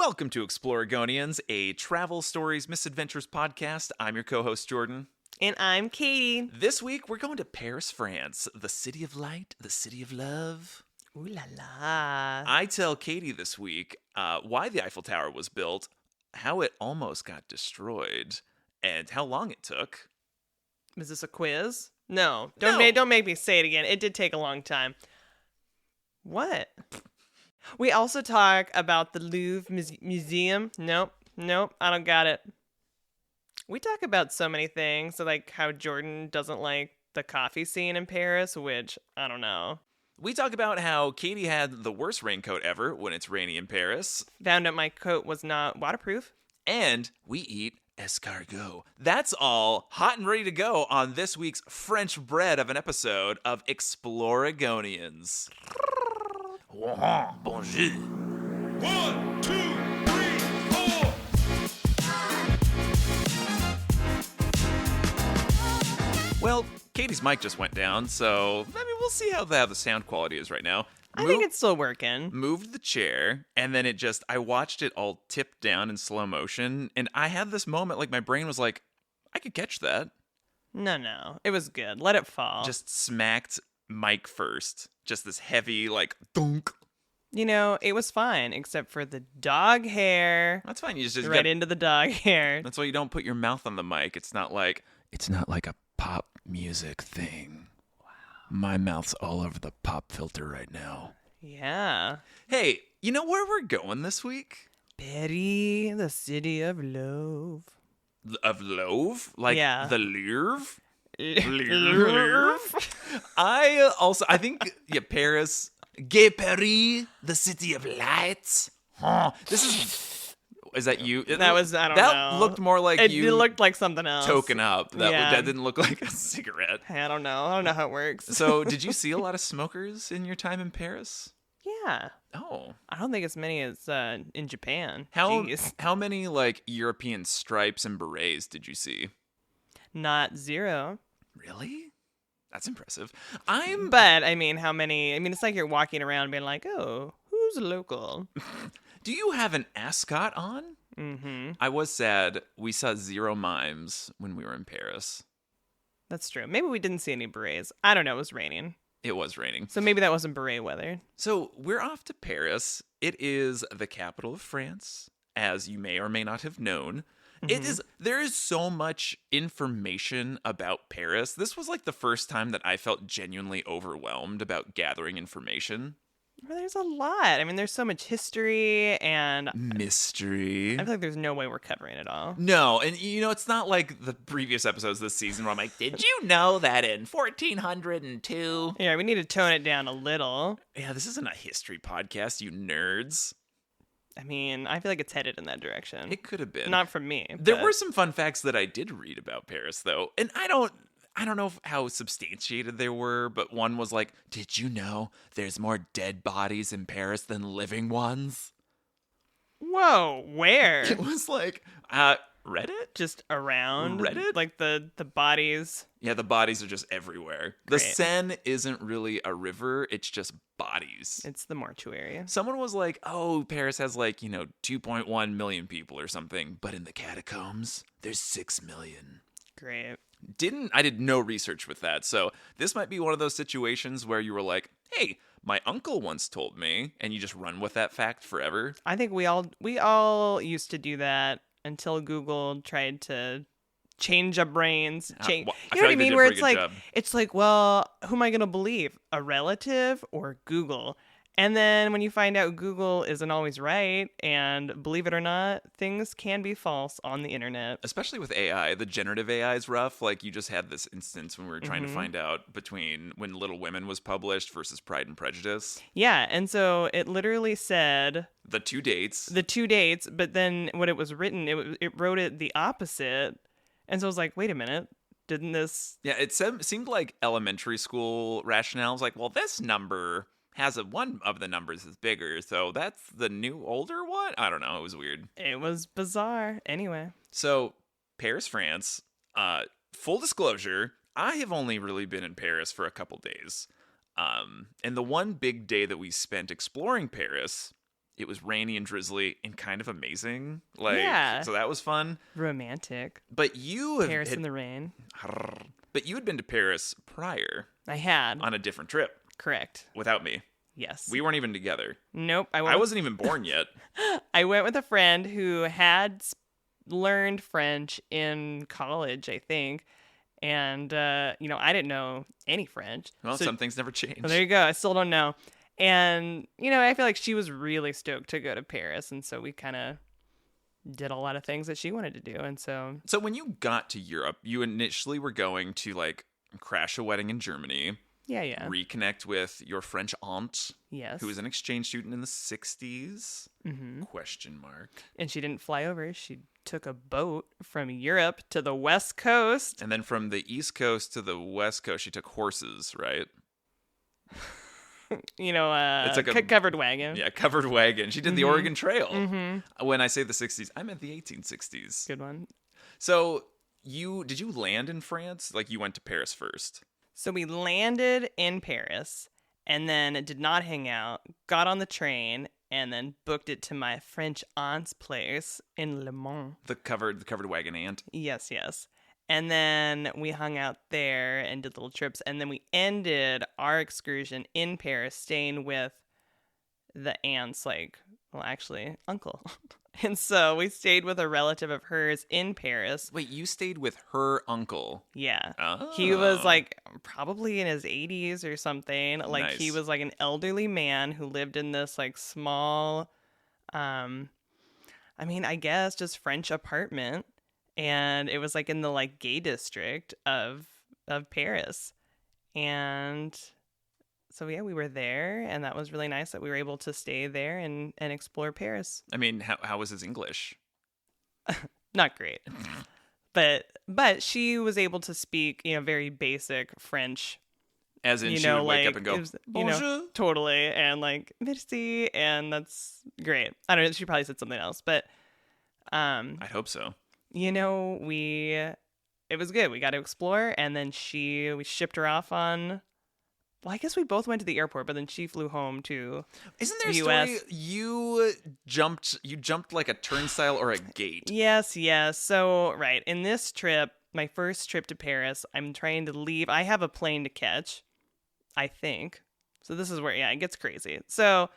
Welcome to Exploragonians, a travel stories misadventures podcast. I'm your co-host Jordan. And I'm Katie. This week we're going to Paris, France, the city of light, the city of love. Ooh la la. I tell Katie this week why the Eiffel Tower was built, how it almost got destroyed, and how long it took. Is this a quiz? No. Don't make me say it again. It did take a long time. What? We also talk about the Louvre Museum. Nope, I don't got it. We talk about so many things, like how Jordan doesn't like the coffee scene in Paris, which, I don't know. We talk about how Katie had the worst raincoat ever when it's rainy in Paris. Found out my coat was not waterproof. And we eat escargot. That's all hot and ready to go on this week's French bread of an episode of Exploragonians. Bonjour. 1, 2, 3, 4. Well, Katie's mic just went down, so we'll see how the sound quality is right now. I think it's still working. Moved the chair, and then I watched it all tip down in slow motion, and I had this moment, like my brain was like, I could catch that. No. It was good. Let it fall. Just smacked mic first. Just this heavy, like, thunk. You know, it was fine, except for the dog hair. That's fine. You just right into the dog hair. That's why you don't put your mouth on the mic. It's not like a pop music thing. Wow. My mouth's all over the pop filter right now. Yeah. Hey, you know where we're going this week? Paris, the city of love. Of Louvre? Like the Louvre? Louvre? I think Paris, Gay Paris, the city of lights. Huh. Is that you? I don't know. That looked more like it looked like something else. Token up. That didn't look like a cigarette. I don't know how it works. So, did you see a lot of smokers in your time in Paris? Yeah. Oh. I don't think as many as in Japan. How many like European stripes and berets did you see? Not zero. Really? That's impressive. But I mean, how many? I mean, it's like you're walking around being like, "Oh, who's local?" Do you have an ascot on? Mm-hmm. I was sad. We saw zero mimes when we were in Paris. That's true. Maybe we didn't see any berets. I don't know. It was raining. It was raining. So maybe that wasn't beret weather. So we're off to Paris. It is the capital of France, as you may or may not have known. Mm-hmm. There is so much information about Paris. This was like the first time that I felt genuinely overwhelmed about gathering information. Well, there's a lot. I mean, there's so much history and mystery. I feel like there's no way we're covering it all. No, and it's not like the previous episodes this season where I'm like, did you know that in 1402? Yeah, we need to tone it down a little. Yeah, this isn't a history podcast, you nerds. I mean, I feel like it's headed in that direction. It could have been. Not from me. There were some fun facts that I did read about Paris, though. And I don't know how substantiated they were, but one was like, did you know there's more dead bodies in Paris than living ones? Whoa, where? It was like, Reddit? Just around? Reddit? Like the bodies? Yeah, the bodies are just everywhere. Great. The Seine isn't really a river, it's just bodies. It's the mortuary. Someone was like, oh, Paris has 2.1 million people or something, but in the catacombs, there's 6 million. Great. I did no research with that, so this might be one of those situations where you were like, hey, my uncle once told me, and you just run with that fact forever. I think we all used to do that until Google tried to change our brains. You know what I mean? Where it's like, well, who am I going to believe? A relative or Google? And then when you find out Google isn't always right, and believe it or not, things can be false on the internet. Especially with AI. The generative AI is rough. Like, you just had this instance when we were trying to find out between when Little Women was published versus Pride and Prejudice. Yeah, and so it literally said... The two dates, but then when it was written, it wrote it the opposite. And so I was like, wait a minute. Didn't this... Yeah, it seemed like elementary school rationale. I was like, well, this number... one of the numbers is bigger, so that's the new older one? I don't know, it was weird. It was bizarre. Anyway. So, Paris, France. Full disclosure, I have only really been in Paris for a couple days. And the one big day that we spent exploring Paris, It was rainy and drizzly and kind of amazing. Like, Yeah. so that was fun. Romantic. But you have Paris in the rain. But you had been to Paris prior I had. on a different trip Correct. without me. Yes. We weren't even together. Nope. I wasn't even born yet. I went with a friend who had learned French in college, I think. And, I didn't know any French. Well, So- some things never change. Well, there you go. I still don't know. And, I feel like she was really stoked to go to Paris. And so we kind of did a lot of things that she wanted to do. And so, So when you got to Europe, you initially were going to like crash a wedding in Germany, yeah. reconnect with your French aunt, Yes. who was an exchange student in the 60s? Mm-hmm. Question mark. And she didn't fly over. She took a boat from Europe to the West Coast. And then from the East Coast to the West Coast, she took horses, right? It's like a- covered wagon. Yeah, covered wagon. She did the Oregon Trail. Mm-hmm. When I say the 60s, I meant the 1860s. Good one. So did you land in France? Like you went to Paris first? So we landed in Paris and then did not hang out, got on the train, and then booked it to my French aunt's place in Le Mans. The covered wagon aunt. Yes. And then we hung out there and did little trips. And then we ended our excursion in Paris staying with the aunt's, uncle. And so we stayed with a relative of hers in Paris. Wait, you stayed with her uncle? Yeah. Oh. He was probably in his 80s or something. He Nice. was an elderly man who lived in this small, I guess just French apartment. And it was in the gay district of Paris. And so yeah, we were there, and that was really nice that we were able to stay there and explore Paris. I mean, how was his English? Not great. But she was able to speak, very basic French. As in, she would wake up and go, it was, bonjour. Totally, and merci, and that's great. I don't know, she probably said something else, but I'd hope so. It was good. We got to explore, and then we shipped her off on. Well, I guess we both went to the airport, but then she flew home to. Isn't there a US. story you jumped like a turnstile or a gate? Yes. So, right. In this trip, my first trip to Paris, I'm trying to leave. I have a plane to catch, I think. So this is where, it gets crazy. So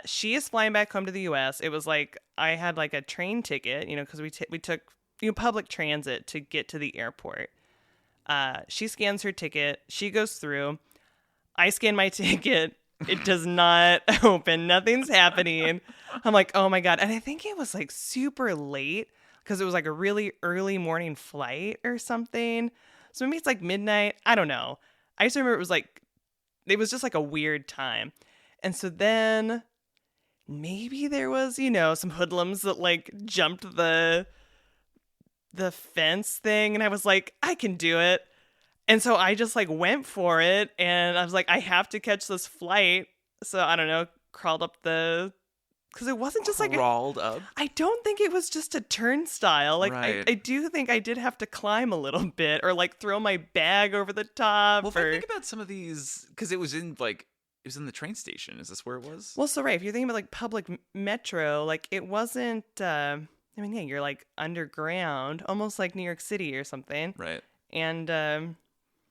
she is flying back home to the U.S. It was I had a train ticket, because we took public transit to get to the airport. She scans her ticket. She goes through. I scan my ticket. It does not open. Nothing's happening. I'm like, oh my God. And I think it was super late because it was a really early morning flight or something. So maybe it's midnight. I don't know. I just remember it was just a weird time. And so then maybe there was, some hoodlums that jumped the fence thing. And I was like, I can do it. And so I just went for it, and I was like, I have to catch this flight. So I don't know, crawled up because it wasn't just crawled up. I don't think it was just a turnstile. Right. I do think I did have to climb a little bit, or throw my bag over the top. Well, if I think about some of these, because it was in the train station. Is this where it was? Well, so right, if you're thinking about public metro, it wasn't. You're underground, almost like New York City or something. Right. And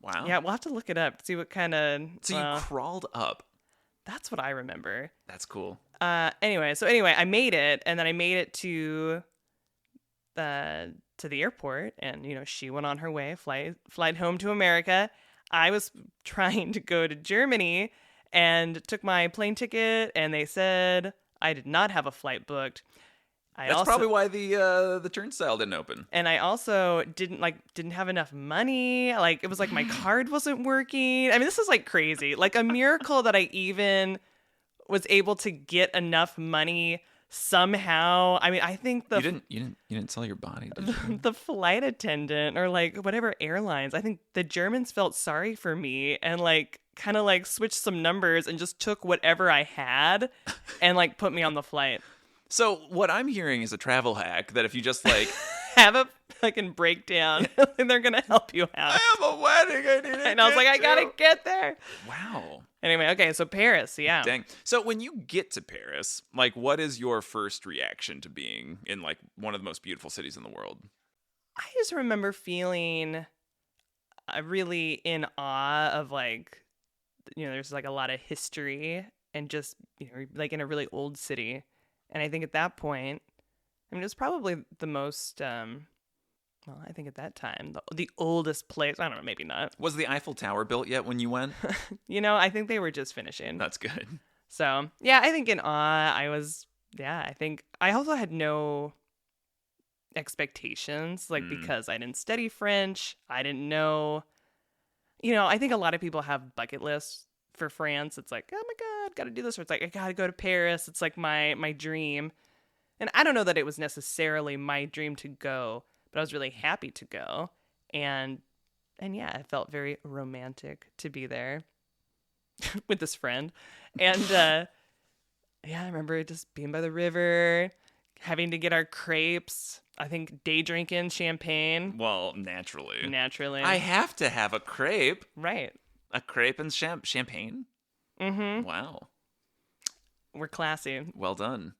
Wow. yeah, we'll have to look it up to see what kind of. So you crawled up. That's what I remember. That's cool. Anyway, I made it, and then I made it to the airport, and she went on her way, flight home to America. I was trying to go to Germany, and took my plane ticket, and they said I did not have a flight booked. That's probably why the turnstile didn't open. And I also didn't have enough money. It was my card wasn't working. I mean, this is crazy. A miracle that I even was able to get enough money somehow. I mean, I think You didn't sell your body, did you? the flight attendant or whatever airlines, I think the Germans felt sorry for me and kind of switched some numbers and just took whatever I had and put me on the flight. So what I'm hearing is a travel hack that if you just have a fucking breakdown and they're gonna help you out. I have a wedding I need to And I was like, I gotta get there. Wow. Anyway, okay, so Paris, yeah. Dang. So when you get to Paris, like, what is your first reaction to being in, like, one of the most beautiful cities in the world? I just remember feeling really in awe of, like, there's like a lot of history and just, like in a really old city. And I think at that point, I mean, it was probably the most, well, I think at that time, the oldest place. I don't know, maybe not. Was the Eiffel Tower built yet when you went? I think they were just finishing. That's good. So, yeah, I think in awe, I think I also had no expectations, like, because I didn't study French. I didn't know, I think a lot of people have bucket lists for France. It's like, oh my God, got to do this. Or it's like, I got to go to Paris. It's like my dream. And I don't know that it was necessarily my dream to go, but I was really happy to go. And yeah, it felt very romantic to be there with this friend. And yeah, I remember just being by the river, having to get our crepes. I think day drinking champagne. Well, naturally. I have to have a crepe. Right. A crepe and champagne? Mm-hmm. Wow. We're classy. Well done.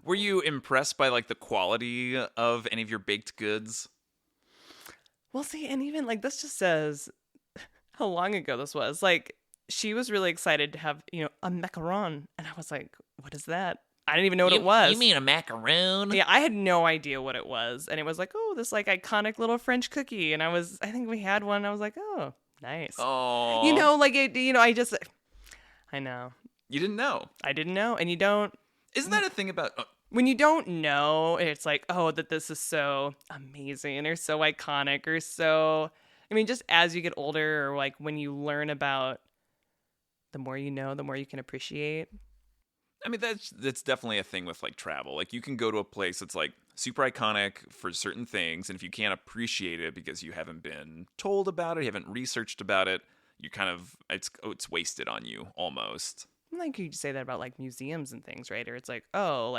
Were you impressed by, like, the quality of any of your baked goods? Well, see, and even, like, this just says how long ago this was. Like, she was really excited to have, a macaron. And I was like, what is that? I didn't even know what it was. You mean a macaron? Yeah, I had no idea what it was. And it was like, oh, this, like, iconic little French cookie. And I think we had one. I was like, oh, nice. Oh. I know. You didn't know. I didn't know. And you don't. Isn't that a thing about... When you don't know, it's like, oh, that this is so amazing or so iconic or so... I mean, just as you get older, or, like, when you learn about, the more you know, the more you can appreciate. I mean, that's definitely a thing with, like, travel. Like, you can go to a place that's, like, super iconic for certain things, and if you can't appreciate it because you haven't been told about it, you haven't researched about it, you kind of... It's wasted on you, almost. Like, you say that about, like, museums and things, right? Or it's like, oh,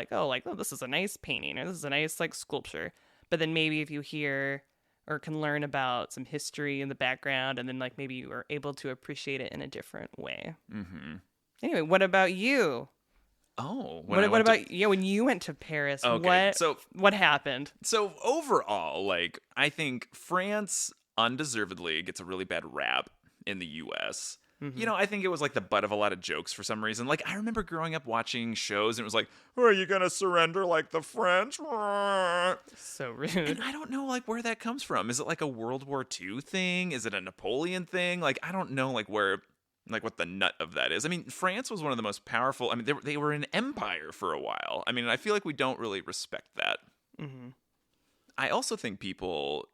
this is a nice painting, or this is a nice, like, sculpture. But then maybe if you hear or can learn about some history in the background, and then, like, maybe you are able to appreciate it in a different way. Mm-hmm. Anyway, what about you? Oh. What about when you went to Paris? Okay, what happened? So overall, like, I think France undeservedly gets a really bad rap in the U.S., Mm-hmm. I think it was, like, the butt of a lot of jokes for some reason. Like, I remember growing up watching shows, and it was like, are you gonna surrender like the French? So rude. And I don't know, like, where that comes from. Is it, like, a World War II thing? Is it a Napoleon thing? Like, I don't know, like, where, like, what the nut of that is. I mean, France was one of the most powerful. I mean, they were an empire for a while. I mean, I feel like we don't really respect that. Mm-hmm. I also think people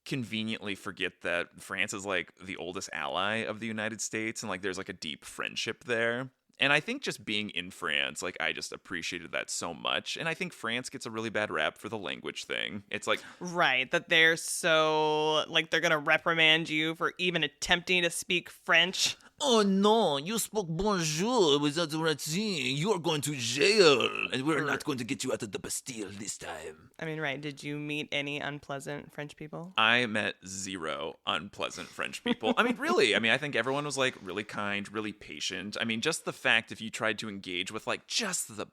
conveniently forget that France is, like, the oldest ally of the United States, and, like, there's, like, a deep friendship there. And I think just being in France, like, I just appreciated that so much. And I think France gets a really bad rap for the language thing. It's like... Right, that they're so... Like, they're gonna reprimand you for even attempting to speak French. Oh no, you spoke bonjour without the ratin. You are going to jail, and we're not going to get you out of the Bastille this time. I mean, right, did you meet any unpleasant French people? I met zero unpleasant French people. I mean, really, I think everyone was, like, really kind, really patient. I mean, just the fact if you tried to engage with, like, just the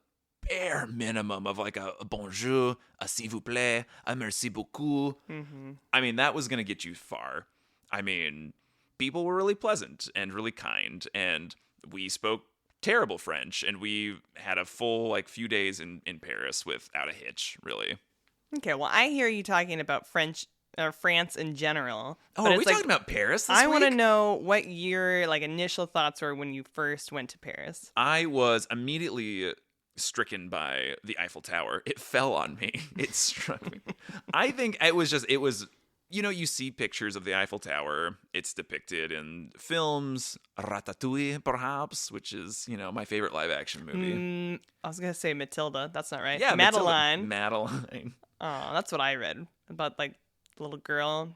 bare minimum of, like, a bonjour, a s'il vous plaît, a merci beaucoup. Mm-hmm. I mean, that was going to get you far. I mean... People were really pleasant and really kind, and we spoke terrible French, and we had a full, like, few days in Paris without a hitch, really. Okay, well, I hear you talking about France in general. Oh, are we talking about Paris this week? I want to know what your, like, initial thoughts were when you first went to Paris. I was immediately stricken by the Eiffel Tower. It fell on me. It struck me. I think it was... you see pictures of the Eiffel Tower. It's depicted in films, Ratatouille, perhaps, which is, my favorite live-action movie. I was going to say Matilda. That's not right. Yeah, Madeline. Madeline. Oh, that's what I read. About, like, the little girl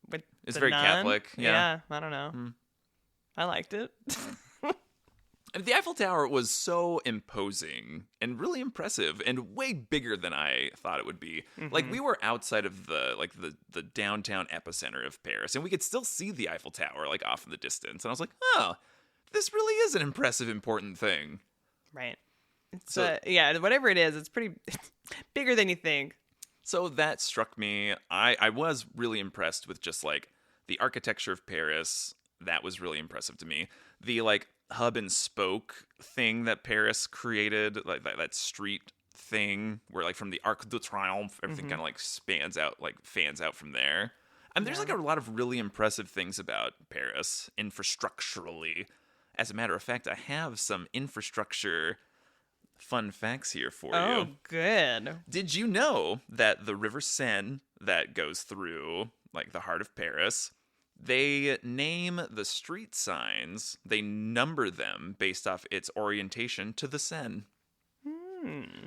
with It's the very nun. Catholic. Yeah, I don't know. I liked it. The Eiffel Tower was so imposing and really impressive and way bigger than I thought it would be. Mm-hmm. Like, we were outside of the downtown epicenter of Paris, and we could still see the Eiffel Tower, like, off in the distance. And I was like, oh, this really is an impressive, important thing. Right. It's So- yeah, whatever it is, it's pretty bigger than you think. So that struck me. I was really impressed with just like the architecture of Paris. That was really impressive to me. The like hub and spoke thing that Paris created, like that street thing where like from the Arc de Triomphe, everything kind of like fans out from there. And there's like a lot of really impressive things about Paris infrastructurally. As a matter of fact, I have some infrastructure fun facts here for you. Oh, good. Did you know that the River Seine that goes through like the heart of Paris, they name the street signs, they number them based off its orientation to the Seine.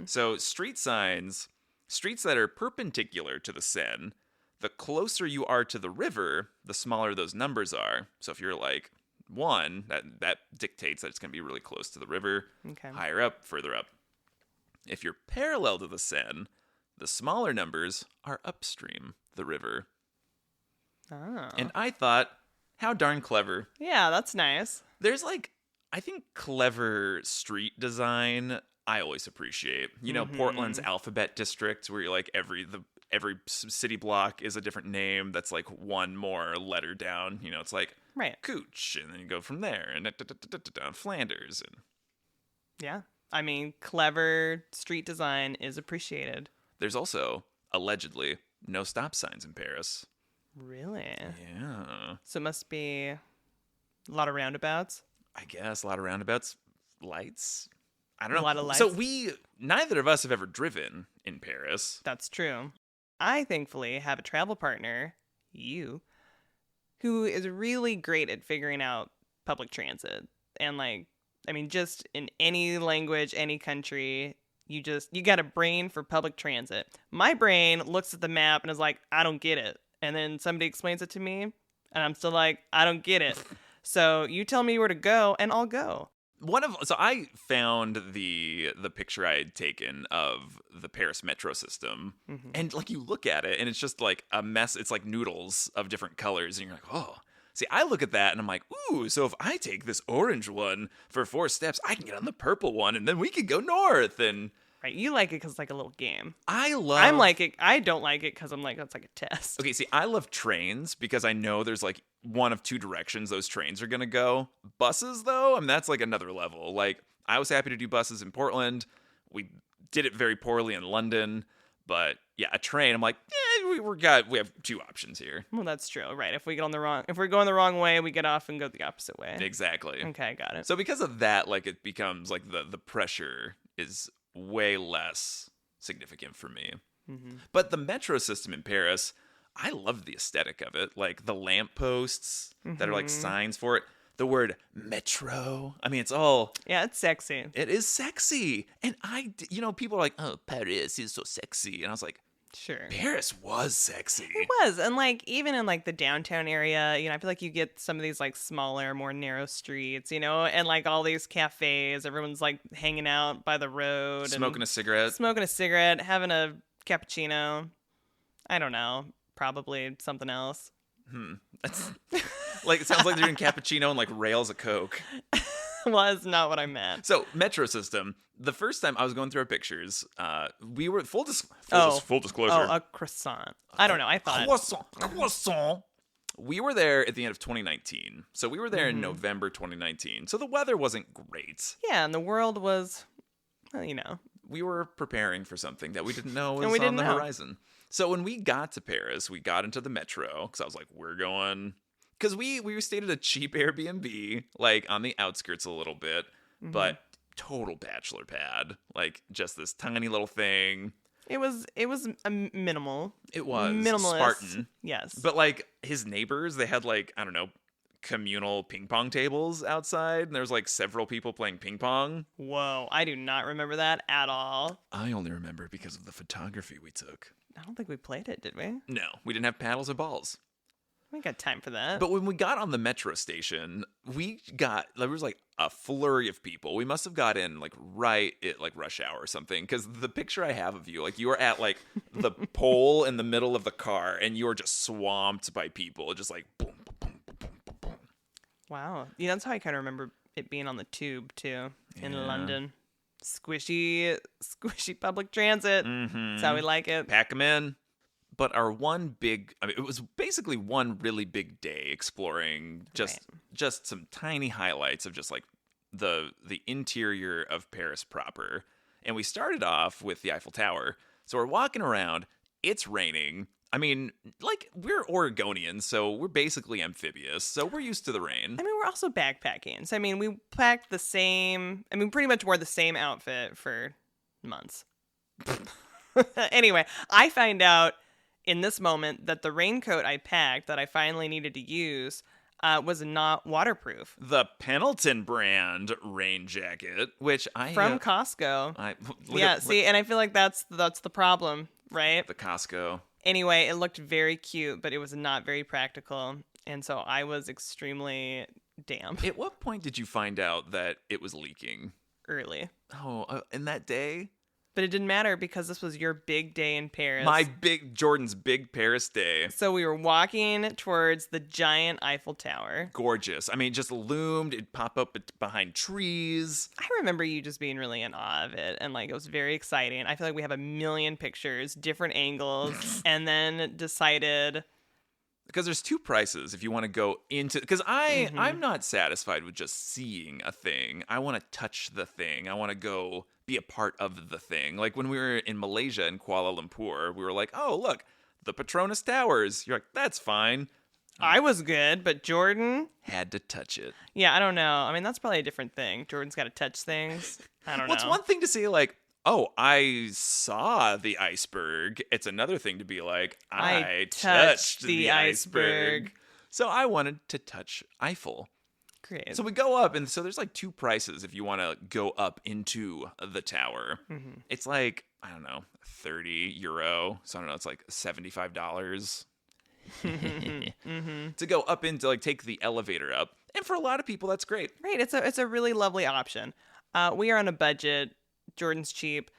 So street signs, streets that are perpendicular to the Seine, the closer you are to the river, the smaller those numbers are. So if you're like 1, that dictates that it's going to be really close to the river. Okay. Higher up, further up. If you're parallel to the Seine, the smaller numbers are upstream the river. Oh. And I thought, how darn clever. Yeah, that's nice. There's like, I think clever street design I always appreciate. You know, Portland's alphabet district where you're like every city block is a different name that's like one more letter down. You know, it's like Right. Cooch, and then you go from there, and Flanders. And Yeah. I mean, clever street design is appreciated. there's also, allegedly, no stop signs in Paris. Really? Yeah. So it must be a lot of roundabouts. I guess a lot of roundabouts, lights. I don't know. A lot of lights. So neither of us have ever driven in Paris. That's true. I thankfully have a travel partner, you, who is really great at figuring out public transit. And like, I mean, just in any language, any country, you got a brain for public transit. My brain looks at the map and is like, I don't get it. And then somebody explains it to me and I'm still like, I don't get it. So you tell me where to go and I'll go. So I found the picture I had taken of the Paris metro system, and like you look at it, and it's just like a mess. It's like noodles of different colors, and you're like, oh. See, I look at that, and I'm like, ooh. So if I take this orange one for 4 steps, I can get on the purple one, and then we could go north. And Right. You like it because it's like a little game. I'm like it. I don't like it because I'm like, that's like a test. Okay, see, I love trains because I know there's like one of 2 directions those trains are gonna go. Buses, though, I mean, that's like another level. Like, I was happy to do buses in Portland. We did it very poorly in London, but yeah, a train. I'm like, we have 2 options here. Well, that's true. Right. If we're going the wrong way, we get off and go the opposite way. Exactly. Okay, got it. So because of that, like, it becomes like the pressure is way less significant for me. But the metro system in Paris, I love the aesthetic of it. Like the lampposts that are like signs for it. The word metro. I mean, it's all. Yeah, it's sexy. It is sexy. And people are like, oh, Paris is so sexy. And I was like, Sure. Paris was sexy. It was. And like even in like the downtown area, I feel like you get some of these like smaller, more narrow streets, and like all these cafes, everyone's like hanging out by the road. Smoking a cigarette. Having a cappuccino. I don't know. Probably something else. That's like, it sounds like they're doing cappuccino and like rails of Coke. Was not what I meant. So, metro system. The first time I was going through our pictures, we were full disclosure. Oh, a croissant. I don't know. I thought. Croissant. We were there at the end of 2019. So we were there in November 2019. So the weather wasn't great. Yeah, and the world was, well, We were preparing for something that we didn't know was And we on didn't the know. horizon. So when we got to Paris, we got into the metro because I was like, we're going. Because we stayed at a cheap Airbnb, like on the outskirts a little bit, but total bachelor pad, like just this tiny little thing. It was a minimal. It was minimalist. Spartan. Yes. But like his neighbors, they had like, I don't know, communal ping pong tables outside, and there was like several people playing ping pong. Whoa, I do not remember that at all. I only remember because of the photography we took. I don't think we played it, did we? No, we didn't have paddles or balls. We ain't got time for that. But when we got on the metro station, there was like a flurry of people. We must have got in like right at like rush hour or something, because the picture I have of you, like you were at like the pole in the middle of the car, and you were just swamped by people, just like boom, boom, boom, boom, boom, boom. Wow. That's how I kind of remember it being on the tube too in Yeah. London. Squishy public transit. That's how we like it. Pack them in. But our one big, I mean, it was basically one really big day exploring just some tiny highlights of just like the interior of Paris proper. And we started off with the Eiffel Tower. So we're walking around. It's raining. I mean, like, we're Oregonians, so we're basically amphibious. So we're used to the rain. I mean, we're also backpacking. So, I mean, we packed pretty much wore the same outfit for months. Anyway, I find out in this moment that the raincoat I packed that I finally needed to use was not waterproof. The Pendleton brand rain jacket, which I... From Costco. See, and I feel like that's the problem, right? The Costco. Anyway, it looked very cute, but it was not very practical. And so I was extremely damp. At what point did you find out that it was leaking? Early. Oh, in that day? But it didn't matter because this was your big day in Paris. Jordan's big Paris day. So we were walking towards the giant Eiffel Tower. Gorgeous. I mean, just loomed. It'd pop up behind trees. I remember you just being really in awe of it. And like, it was very exciting. I feel like we have a million pictures, different angles, and then decided... Because there's two prices if you want to go into... Because I'm not satisfied with just seeing a thing. I want to touch the thing. I want to go be a part of the thing. Like when we were in Malaysia in Kuala Lumpur, we were like, oh, look, the Petronas Towers. You're like, that's fine. I was good, but Jordan... Had to touch it. Yeah, I don't know. I mean, that's probably a different thing. Jordan's got to touch things. I don't know. Well, it's one thing to say like, oh, I saw the iceberg. It's another thing to be like, I touched the iceberg. So I wanted to touch Eiffel. Great. So we go up, and so there's like two prices if you want to go up into the tower. Mm-hmm. It's like, I don't know, €30. So I don't know, it's like $75 to go up into, like, take the elevator up. And for a lot of people, that's great. Right. It's a really lovely option. We are on a budget. Jordan's cheap.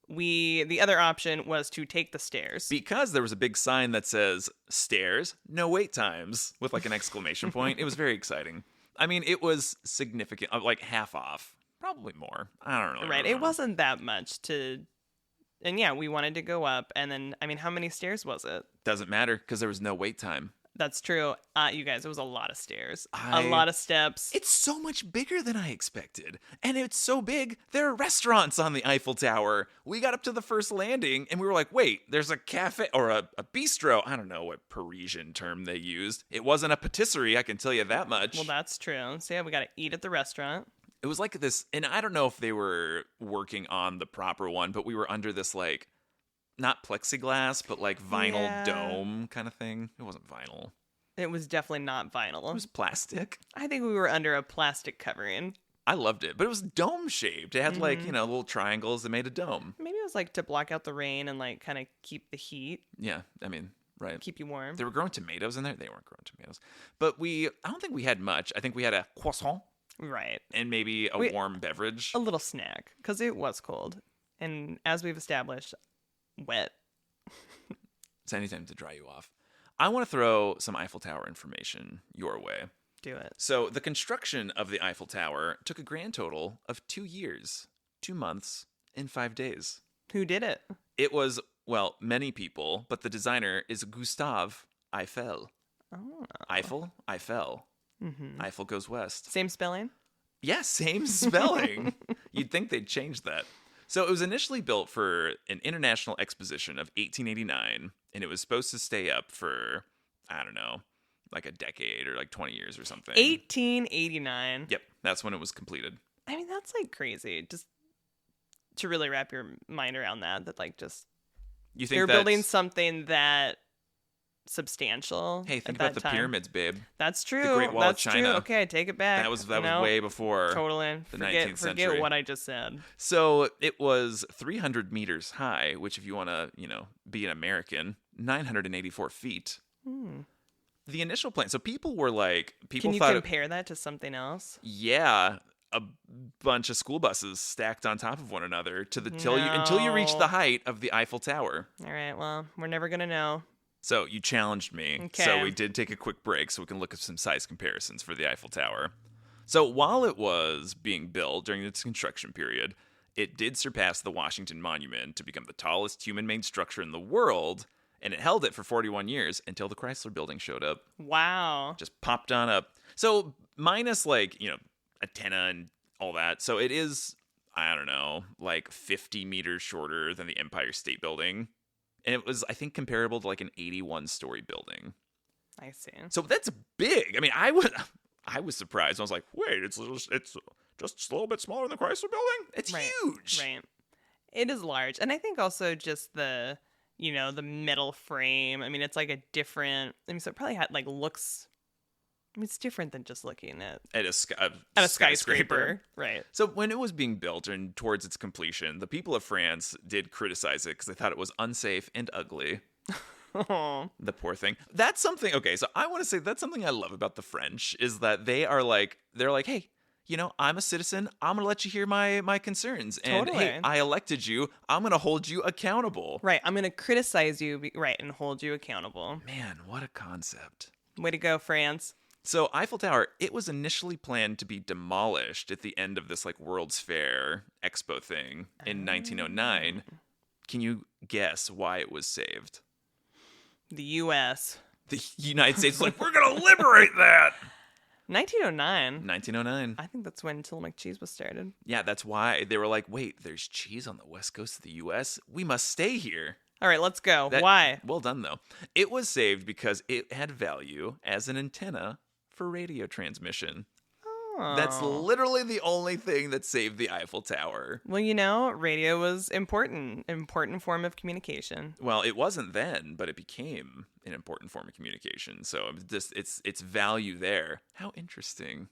The other option was to take the stairs. Because there was a big sign that says, stairs, no wait times, with like an exclamation point. It was very exciting. I mean, it was significant, like half off, probably more. I don't know. Right. It wasn't that much and yeah, we wanted to go up. And then, I mean, how many stairs was it? Doesn't matter because there was no wait time. That's true. You guys, it was a lot of stairs, a lot of steps. It's so much bigger than I expected. And it's so big, there are restaurants on the Eiffel Tower. We got up to the first landing and we were like, wait, there's a cafe or a bistro. I don't know what Parisian term they used. It wasn't a patisserie, I can tell you that much. Well, that's true. So yeah, we got to eat at the restaurant. It was like this, and I don't know if they were working on the proper one, but we were under this like, not plexiglass, but like vinyl dome kind of thing. It wasn't vinyl. It was definitely not vinyl. It was plastic. I think we were under a plastic covering. I loved it, but it was dome shaped. It had like, little triangles that made a dome. Maybe it was like to block out the rain and like kind of keep the heat. Yeah, I mean, right. Keep you warm. They were growing tomatoes in there. They weren't growing tomatoes. But I don't think we had much. I think we had a croissant. Right. And maybe a warm beverage. A little snack, because it was cold. And as we've established, wet. It's anytime to dry you off. I want to throw some Eiffel Tower information your way. Do it. So the construction of the Eiffel Tower took a grand total of 2 years, 2 months, and 5 days. Who did it? It was, well, many people, but the designer is Gustave Eiffel. Oh. Eiffel, Eiffel. Mm-hmm. Eiffel goes west. Same spelling? Yes, same spelling. You'd think they'd change that. So it was initially built for an international exposition of 1889, and it was supposed to stay up for, I don't know, like a decade or like 20 years or something. 1889. Yep, that's when it was completed. I mean, that's like crazy. Just to really wrap your mind around that like just you think you're building something that substantial. Hey, think at about that the time. pyramids, babe. That's true. The Great Wall That's of China. True. Okay, take it back. That was way before totally the 19th century. Forget what I just said. So it was 300 meters high, which if you want to, be an American, 984 feet. The initial plan. So people were like, Can you compare that to something else? Yeah, a bunch of school buses stacked on top of one another until you reach the height of the Eiffel Tower. All right. Well, we're never gonna know. So you challenged me. Okay. So we did take a quick break so we can look at some size comparisons for the Eiffel Tower. So while it was being built during its construction period, it did surpass the Washington Monument to become the tallest human-made structure in the world, and it held it for 41 years until the Chrysler Building showed up. Wow. Just popped on up. So minus like, antenna and all that. So it is, I don't know, like 50 meters shorter than the Empire State Building. And it was, I think, comparable to like an 81-story building. I see. So that's big. I mean, I was surprised. I was like, wait, it's just a little bit smaller than the Chrysler Building? It's huge. Right. It is large. And I think also just the metal frame. I mean, it's like a different, so it probably had looks, it's different than just looking at a skyscraper. Right. So when it was being built and towards its completion, the people of France did criticize it because they thought it was unsafe and ugly. Oh. The poor thing. That's something, okay, so I want to say that's something I love about the French is that they're like, hey, I'm a citizen. I'm going to let you hear my concerns. And Totally. hey, I elected you. I'm going to hold you accountable. Right. I'm going to criticize you, and hold you accountable. Man, what a concept. Way to go, France. So Eiffel Tower, it was initially planned to be demolished at the end of this World's Fair Expo thing in 1909. Can you guess why it was saved? The U.S. The United States was like, we're going to liberate that. 1909. 1909. I think that's when Tillamook cheese was started. Yeah, that's why they were like, wait, there's cheese on the west coast of the U.S. We must stay here. All right, let's go. Why? Well done, though. It was saved because it had value as an antenna for radio transmission. Oh. That's literally the only thing that saved the Eiffel Tower. Well, radio was important form of communication. Well, it wasn't then, but it became an important form of communication. So it's value there. How interesting.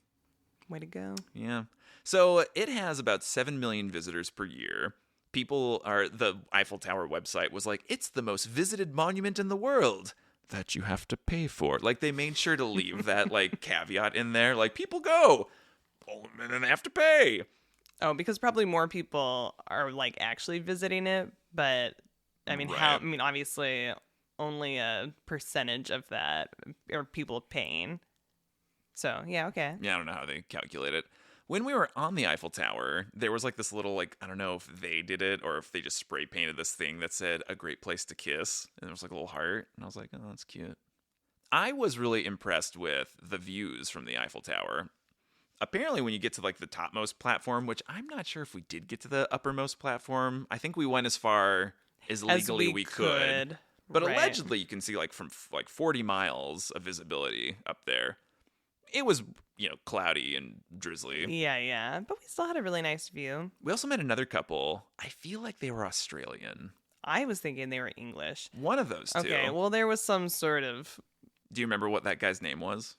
Way to go. Yeah. So it has about 7 million visitors per year. The Eiffel Tower website was like, it's the most visited monument in the world that you have to pay for. They made sure to leave that caveat in there. People go, and then they have to pay. Oh, because probably more people are actually visiting it, but I mean, Right. Obviously only a percentage of that are people paying. So, yeah, okay. Yeah, I don't know how they calculate it. When we were on the Eiffel Tower, there was this little, I don't know if they did it or if they just spray painted this thing that said, a great place to kiss. And there was a little heart. And I was like, oh, that's cute. I was really impressed with the views from the Eiffel Tower. Apparently, when you get to the topmost platform, which I'm not sure if we did get to the uppermost platform. I think we went as far as legally we could. But right. Allegedly, you can see from 40 miles of visibility up there. It was, cloudy and drizzly. Yeah. But we still had a really nice view. We also met another couple. I feel like they were Australian. I was thinking they were English. One of those two. Okay, well, there was some sort of Do you remember what that guy's name was?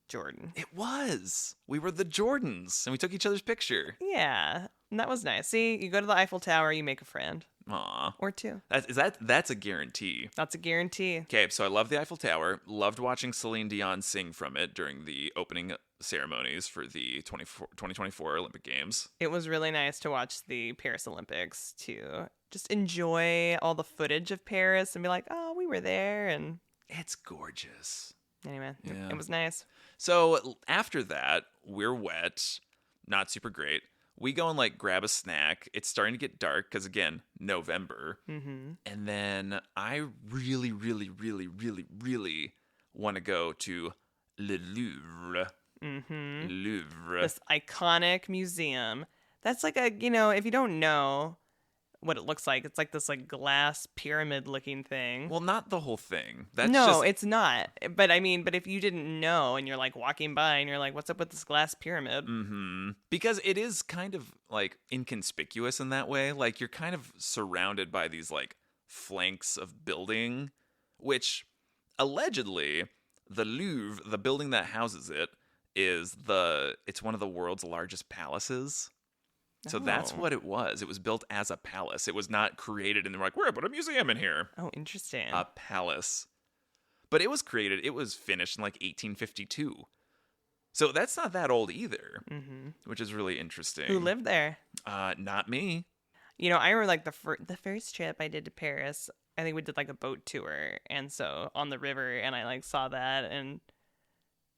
Jordan. It was. We were the Jordans, and we took each other's picture. Yeah, and that was nice. See, you go to the Eiffel Tower, you make a friend. Aw. Or two. That's a guarantee. That's a guarantee. Okay, so I love the Eiffel Tower. Loved watching Celine Dion sing from it during the opening ceremonies for the 2024 Olympic Games. It was really nice to watch the Paris Olympics, to just enjoy all the footage of Paris and be like, oh, we were there. And It's gorgeous. anyway, Yeah. it was nice. So after that, we're wet, not super great. We go and grab a snack. It's starting to get dark because, again, November. Mm-hmm. And then I really, really, really, really, really want to go to Le Louvre. Mm-hmm. Louvre. This iconic museum. That's if you don't know what it looks like, it's this glass pyramid looking thing. Well, not the whole thing. That's No, just, it's not. But if you didn't know and you're walking by and you're like, what's up with this glass pyramid? Mm-hmm. Because it is kind of inconspicuous in that way. You're kind of surrounded by these flanks of building, which allegedly the Louvre, the building that houses it, it's one of the world's largest palaces. So that's Oh. what it was. It was built as a palace. It was not created and they're like, we're going to put a museum in here. Oh, interesting. A palace. But it was finished in 1852. So that's not that old either, Mm-hmm. which is really interesting. Who lived there? Not me. I remember the first trip I did to Paris, I think we did a boat tour. And so on the river, and I saw that, and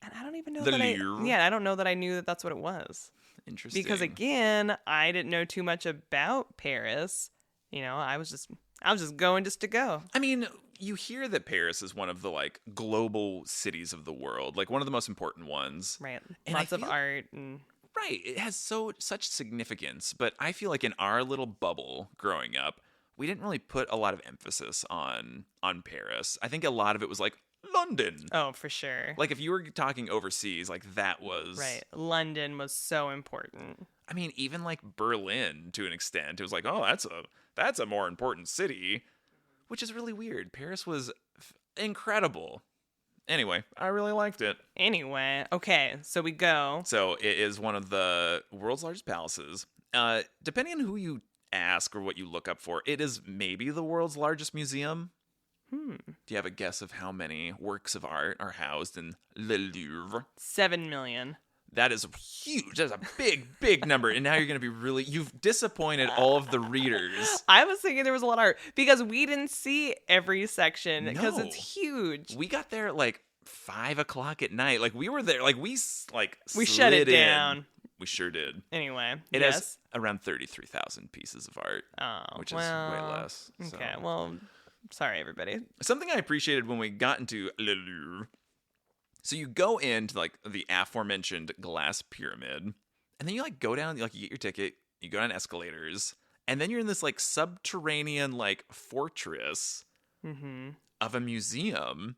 And I don't even know The that Louvre. I don't know that I knew that that's what it was. Interesting. Because again, I didn't know too much about Paris. I was just going just to go. I mean, you hear that Paris is one of the like global cities of the world, like one of the most important ones. Right. And Lots I of feel- art and Right. It has such significance, but I feel like in our little bubble growing up, we didn't really put a lot of emphasis on Paris. I think a lot of it was like London. oh, for sure. Like if you were talking overseas, like that was Right. London was so important. I mean, even like Berlin to an extent, it was like, oh, that's a more important city, which is really weird. Paris was incredible. Anyway, I really liked it. Anyway, okay, so we go. So it is one of the world's largest palaces. Depending on who you ask or what you look up for, it is maybe the world's largest museum. Do you have a guess of how many works of art are housed in Le Louvre? 7 million. That is huge. That's a big, big number. And now you're going to be you've disappointed all of the readers. I was thinking there was a lot of art because we didn't see every section because No. it's huge. We got there at like 5 o'clock at night. Like we were there, like we We shut it slid in. down. We sure did. Anyway, It yes. has around 33,000 pieces of art, Oh, which is way less. so. Okay, well, sorry everybody. Something I appreciated when we got into Le Louvre. So you go into like the aforementioned glass pyramid, and then you like go down, like you get your ticket, you go down escalators, and then you're in this like subterranean like fortress of a museum.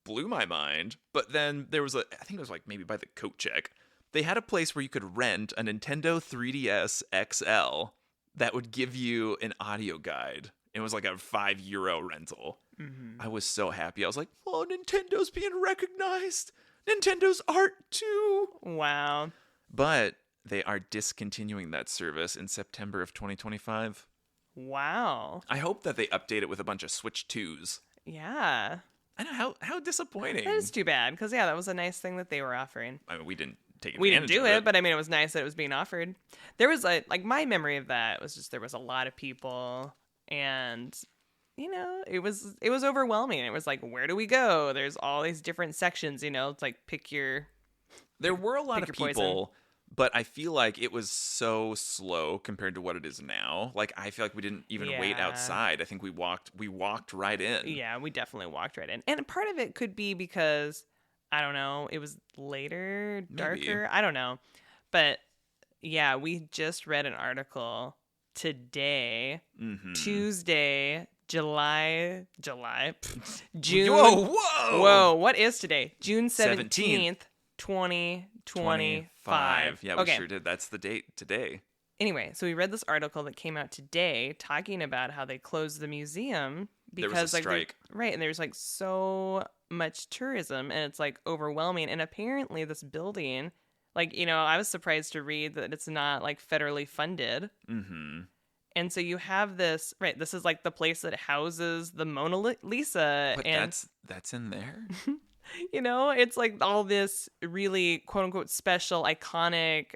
Blew my mind. But then there was I think it was like maybe by the coat check, they had a place where you could rent a Nintendo 3DS XL that would give you an audio guide. It was like a €5 rental. I was so happy. I was like, oh, Nintendo's being recognized. Nintendo's art too. Wow. But they are discontinuing that service in September of 2025. Wow. I hope that they update it with a bunch of Switch 2s. Yeah. I know, how disappointing. That is too bad because, yeah, that was a nice thing that they were offering. I mean, we didn't take advantage We didn't do of it, but I mean, it was nice that it was being offered. There was like my memory of that was just there was a lot of people and it was overwhelming. It was like, where do we go? There's all these different sections, it's like There were a lot Pick of your poison. people, but I feel like it was so slow compared to what it is now. Like I feel like we didn't even wait Yeah. outside. I think we walked right in. Yeah, we definitely walked right in. And part of it could be because, I don't know, it was later, darker. Maybe. I don't know. But yeah, we just read an article today, Tuesday, June. Whoa, what is today? June 17th, 2025. Yeah, we okay. sure did. That's the date today. Anyway, so we read this article that came out today talking about how they closed the museum There because was a strike. right, and there's like so much tourism and it's like overwhelming. And apparently this building, like, I was surprised to read that it's not like federally funded. Mm-hmm. And so you have this, right, this is like the place that houses the Mona Lisa. But and that's in there? it's like all this really quote unquote special, iconic,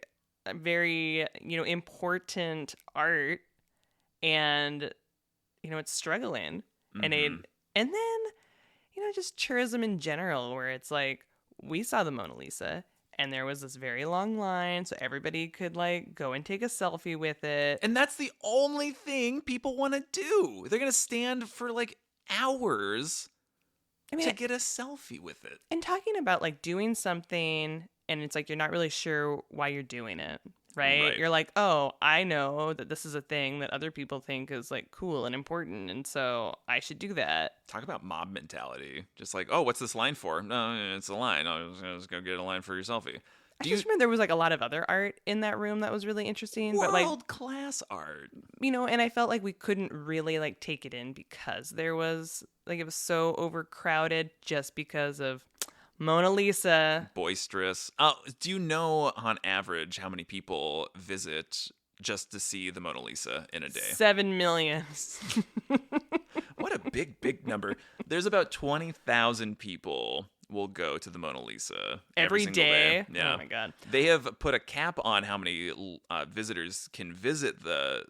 very, important art. And, it's struggling. And Mhm. and then, just tourism in general, where it's like, we saw the Mona Lisa and there was this very long line so everybody could like go and take a selfie with it. And that's the only thing people want to do. They're going to stand for like hours to get a selfie with it. And talking about like doing something and it's like you're not really sure why you're doing it, right? You're like, oh, I know that this is a thing that other people think is like cool and important, and so I should do that. Talk about mob mentality. Just like, oh, what's this line for? No, it's a line. Oh, just go get a line for your selfie. I just remember there was like a lot of other art in that room that was really interesting, but like World-class art. and I felt like we couldn't really like take it in because there was like it was so overcrowded just because of Mona Lisa. Boisterous. Oh, do you know on average how many people visit just to see the Mona Lisa in a day? 7 million. What a big number. There's about 20,000 people will go to the Mona Lisa Every single day? Yeah. Oh my God. They have put a cap on how many visitors can visit the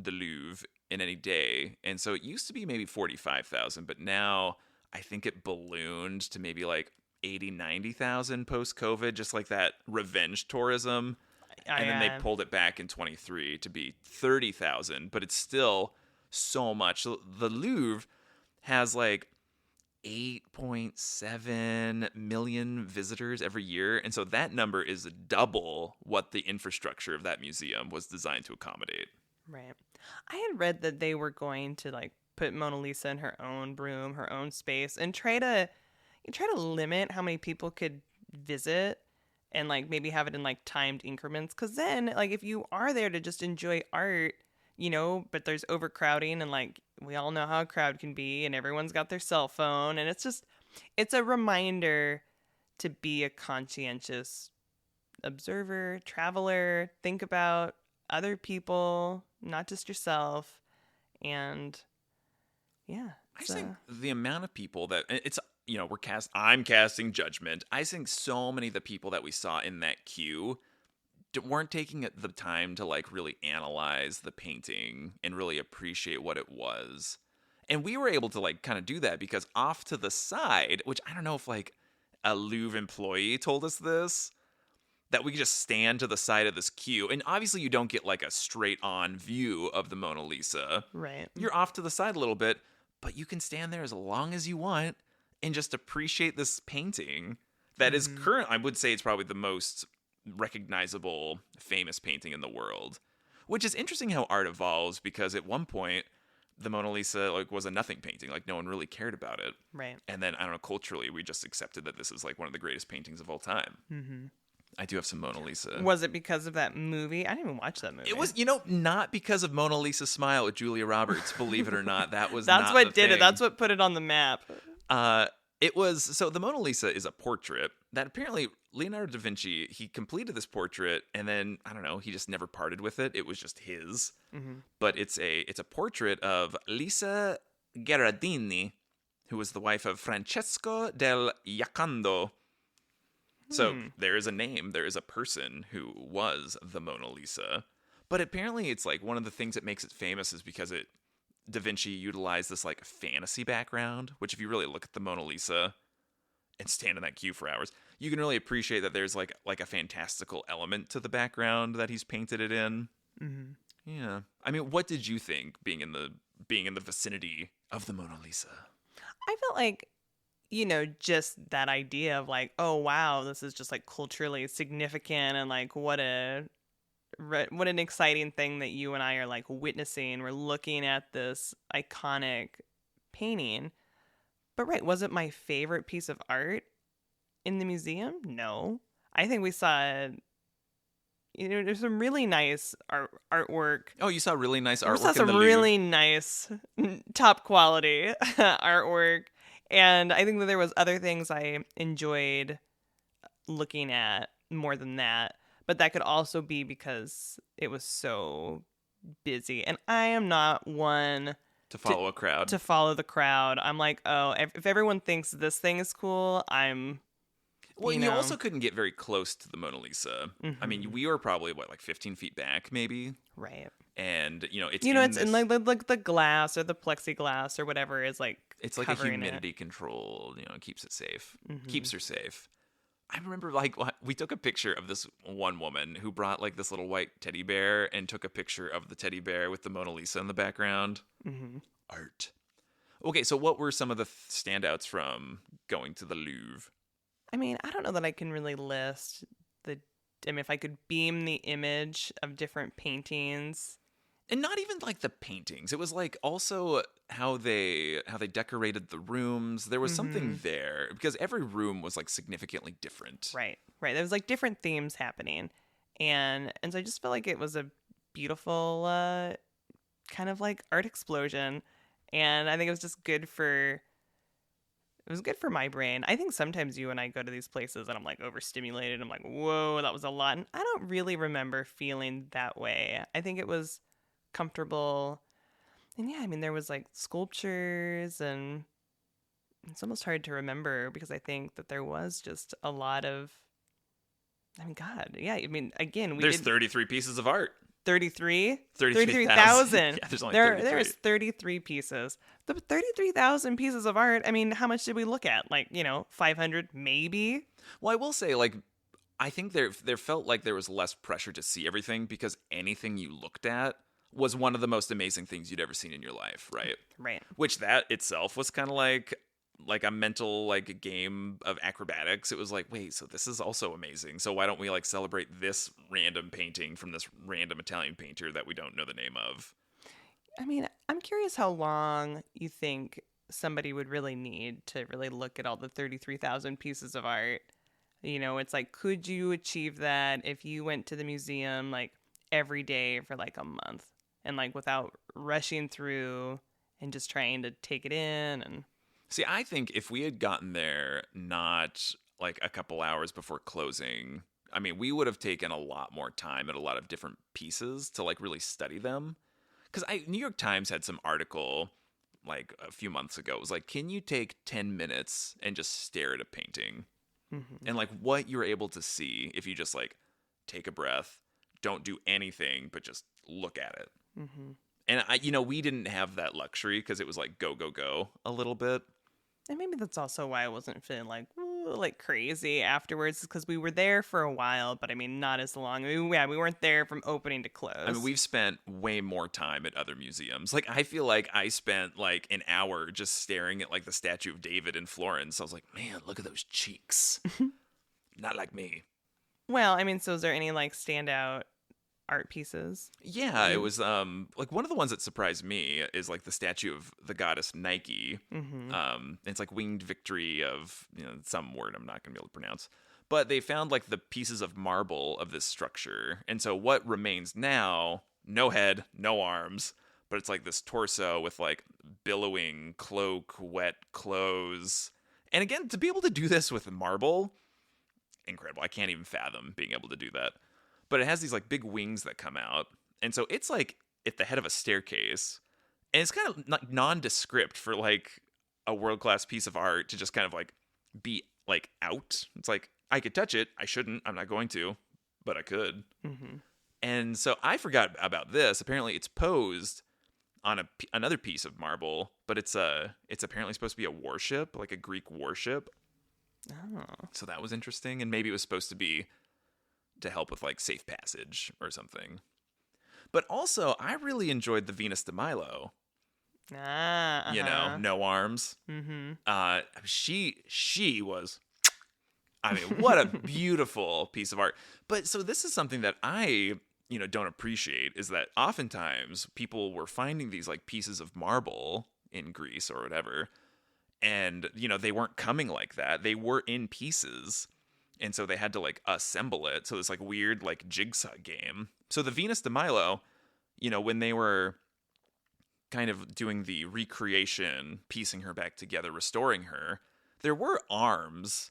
Louvre in any day. And so it used to be maybe 45,000, but now I think it ballooned to maybe like 80, 90,000 post-COVID, just like that revenge tourism. And then they pulled it back in 23 to be 30,000, but it's still so much. The Louvre has like 8.7 million visitors every year. And so that number is double what the infrastructure of that museum was designed to accommodate. Right. I had read that they were going to like put Mona Lisa in her own room, her own space, and try to limit how many people could visit and like maybe have it in like timed increments. Because then like if you are there to just enjoy art, but there's overcrowding and like we all know how a crowd can be and everyone's got their cell phone, and it's a reminder to be a conscientious observer, traveler, think about other people, not just yourself. And yeah, I just think the amount of people that it's, I'm casting judgment. I think so many of the people that we saw in that queue weren't taking the time to like really analyze the painting and really appreciate what it was. And we were able to like kind of do that because off to the side, which I don't know if like a Louvre employee told us this, that we could just stand to the side of this queue. And obviously you don't get like a straight on view of the Mona Lisa. Right. You're off to the side a little bit, but you can stand there as long as you want and just appreciate this painting that is current. I would say it's probably the most recognizable, famous painting in the world, which is interesting how art evolves, because at one point the Mona Lisa like was a nothing painting, like no one really cared about it. Right. And then I don't know, culturally we just accepted that this is like one of the greatest paintings of all time. Mm-hmm. I do have some Mona Lisa. Was it because of that movie? I didn't even watch that movie. It was, not because of Mona Lisa's smile with Julia Roberts, believe it or not. That's not what did thing. it. That's what put it on the map. It was, so the Mona Lisa is a portrait that apparently Leonardo da Vinci, he completed this portrait and then, I don't know, he just never parted with it. It was just his. Mm-hmm. But it's a portrait of Lisa Gherardini, who was the wife of Francesco del Jacondo. So there is a name, there is a person who was the Mona Lisa. But apparently it's like one of the things that makes it famous is because Da Vinci utilized this like fantasy background, which if you really look at the Mona Lisa and stand in that queue for hours, you can really appreciate that there's like a fantastical element to the background that he's painted it in. Mm-hmm. Yeah. I mean, what did you think being in the vicinity of the Mona Lisa? I felt like, just that idea of like, oh wow, this is just like culturally significant, and like what an exciting thing that you and I are like witnessing. We're looking at this iconic painting. But right, was it my favorite piece of art in the museum? No. I think we saw there's some really nice artwork. Oh, you saw really nice artwork. We saw some really nice top quality artwork. And I think that there was other things I enjoyed looking at more than that. But that could also be because it was so busy. And I am not one to follow a crowd. To follow the crowd. I'm like, oh, if everyone thinks this thing is cool, I'm... Well, you also couldn't get very close to the Mona Lisa. Mm-hmm. I mean, we were probably, like 15 feet back, maybe? Right. And, it's in like the glass or the plexiglass or whatever is like it's like a humidity control, it keeps it safe. Mm-hmm. Keeps her safe. I remember, like, we took a picture of this one woman who brought, like, this little white teddy bear and took a picture of the teddy bear with the Mona Lisa in the background. Mm-hmm. Art. Okay, so what were some of the standouts from going to the Louvre? I mean, I don't know that I can really list if I could beam the image of different paintings. And not even like the paintings. It was like also how they decorated the rooms. There was something there because every room was like significantly different. Right. There was like different themes happening. And so I just felt like it was a beautiful kind of like art explosion. And I think it was just good for my brain. I think sometimes you and I go to these places and I'm like overstimulated. I'm like, whoa, that was a lot. And I don't really remember feeling that way. I think it was comfortable. And yeah, I mean, there was like sculptures, and it's almost hard to remember because I think that there was just a lot of, I mean, God, yeah. I mean, again, there's 33 pieces of art. 33? 33,000. Yeah, there's only 33. There's 33 pieces. The 33,000 pieces of art, I mean, how much did we look at? Like, 500 maybe? Well, I will say, like, I think there felt like there was less pressure to see everything because anything you looked at was one of the most amazing things you'd ever seen in your life, right? Right. Which that itself was kind of like a mental like game of acrobatics. It was like, wait, so this is also amazing. So why don't we like celebrate this random painting from this random Italian painter that we don't know the name of? I mean, I'm curious how long you think somebody would really need to really look at all the 33,000 pieces of art. It's like, could you achieve that if you went to the museum like every day for like a month and like without rushing through and just trying to take it in? And see, I think if we had gotten there not like a couple hours before closing, I mean, we would have taken a lot more time at a lot of different pieces to like really study them. Because New York Times had some article like a few months ago. It was like, can you take 10 minutes and just stare at a painting? Mm-hmm. And like what you're able to see if you just like take a breath, don't do anything, but just look at it. Mm-hmm. And we didn't have that luxury because it was like go, go, go a little bit. And maybe that's also why I wasn't feeling like crazy afterwards, because we were there for a while, but I mean, not as long. I mean, we weren't there from opening to close. I mean, we've spent way more time at other museums. Like, I feel like I spent like an hour just staring at like the Statue of David in Florence. I was like, man, look at those cheeks. Not like me. Well, I mean, so is there any like standout art pieces? Yeah, it was like one of the ones that surprised me is like the statue of the goddess Nike. Mm-hmm. It's like winged victory of some word I'm not gonna be able to pronounce. But they found like the pieces of marble of this structure, and so what remains now? No head, no arms, but it's like this torso with like billowing cloak, wet clothes. And again, to be able to do this with marble, incredible. I can't even fathom being able to do that. But it has these like big wings that come out. And so it's like at the head of a staircase. And it's kind of like nondescript for like a world-class piece of art to just kind of like be like out. It's like, I could touch it. I shouldn't. I'm not going to, but I could. Mm-hmm. And so I forgot about this. Apparently it's posed on another piece of marble, but it's apparently supposed to be a warship, like a Greek warship. Oh. So that was interesting. And maybe it was supposed to be to help with like safe passage or something. But also, I really enjoyed the Venus de Milo. Uh-huh. No arms. Mm-hmm. She was. I mean, what a beautiful piece of art. But so this is something that I don't appreciate, is that oftentimes people were finding these like pieces of marble in Greece or whatever, and they weren't coming like that. They were in pieces. And so they had to like assemble it. So this like weird like jigsaw game. So the Venus de Milo, when they were kind of doing the recreation, piecing her back together, restoring her, there were arms.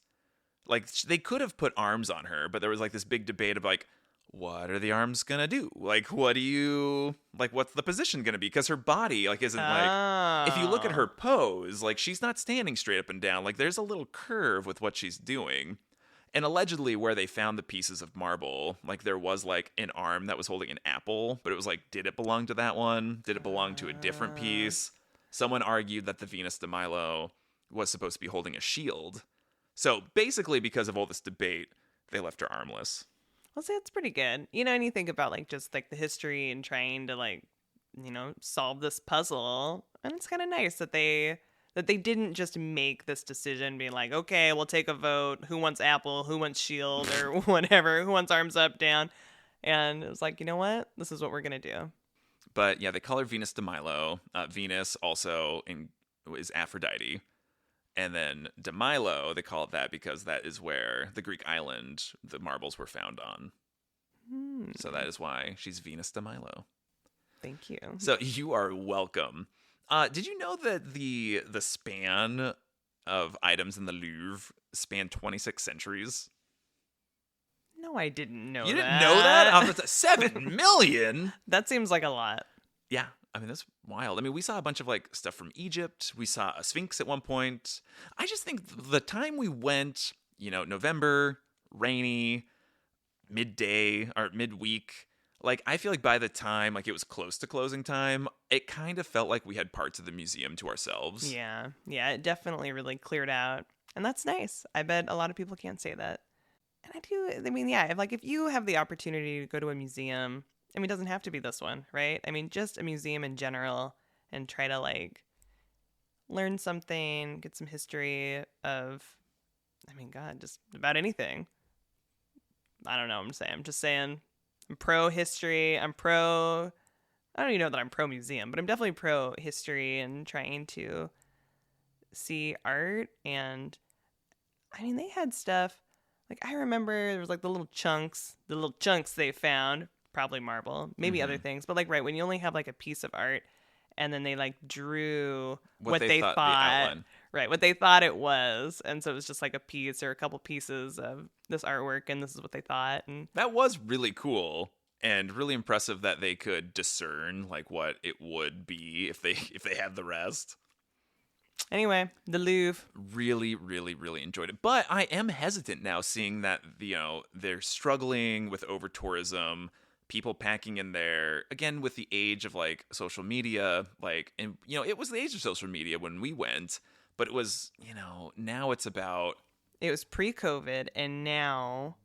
Like they could have put arms on her, but there was like this big debate of like, what are the arms gonna do? Like, what's the position gonna be? Because her body like isn't like, if you look at her pose, like she's not standing straight up and down. Like there's a little curve with what she's doing. And allegedly where they found the pieces of marble, like there was like an arm that was holding an apple, but it was like, did it belong to that one? Did it belong to a different piece? Someone argued that the Venus de Milo was supposed to be holding a shield. So basically because of all this debate, they left her armless. Well, see, that's pretty good. And you think about like just like the history and trying to like, solve this puzzle. And it's kind of nice that they didn't just make this decision being like, okay, we'll take a vote. Who wants apple? Who wants shield or whatever? Who wants arms up, down? And it was like, you know what? This is what we're going to do. But yeah, they call her Venus de Milo. Venus also is Aphrodite. And then de Milo, they call it that because that is where the Greek island the marbles were found on. So that is why she's Venus de Milo. Thank you. So you are welcome. Did you know that the span of items in the Louvre span 26 centuries? No, I didn't know that. You didn't know that? 7 million? That seems like a lot. Yeah. I mean, that's wild. I mean, we saw a bunch of like stuff from Egypt. We saw a Sphinx at one point. I just think the time we went, November, rainy, midday or midweek, Like, I feel like by the time, like, it was close to closing time, it kind of felt like we had parts of the museum to ourselves. Yeah. Yeah, it definitely really cleared out. And that's nice. I bet a lot of people can't say that. And I mean, yeah, if you have the opportunity to go to a museum, I mean, it doesn't have to be this one, right? I mean, just a museum in general and try to, like, learn something, get some history of, I mean, God, just about anything. I don't know what I'm just saying I'm pro history. I don't even know that I'm pro museum, but I'm definitely pro history and trying to see art. And I mean, they had stuff, like, I remember there was like the little chunks they found, probably marble, maybe other things, but like, right, when you only have like a piece of art and then they like drew what they thought the outline. right, what they thought it was, and so it was just like a piece or a couple pieces of this artwork, and this is what they thought. And That was really cool and really impressive that they could discern like what it would be if they had the rest. anyway, the Louvre. Really, really, really enjoyed it. But I am hesitant now seeing that, they're struggling with over tourism, people packing in there again with the age of like social media, like, and it was the age of social media when we went, but it was, now it's about, It was pre-COVID, and now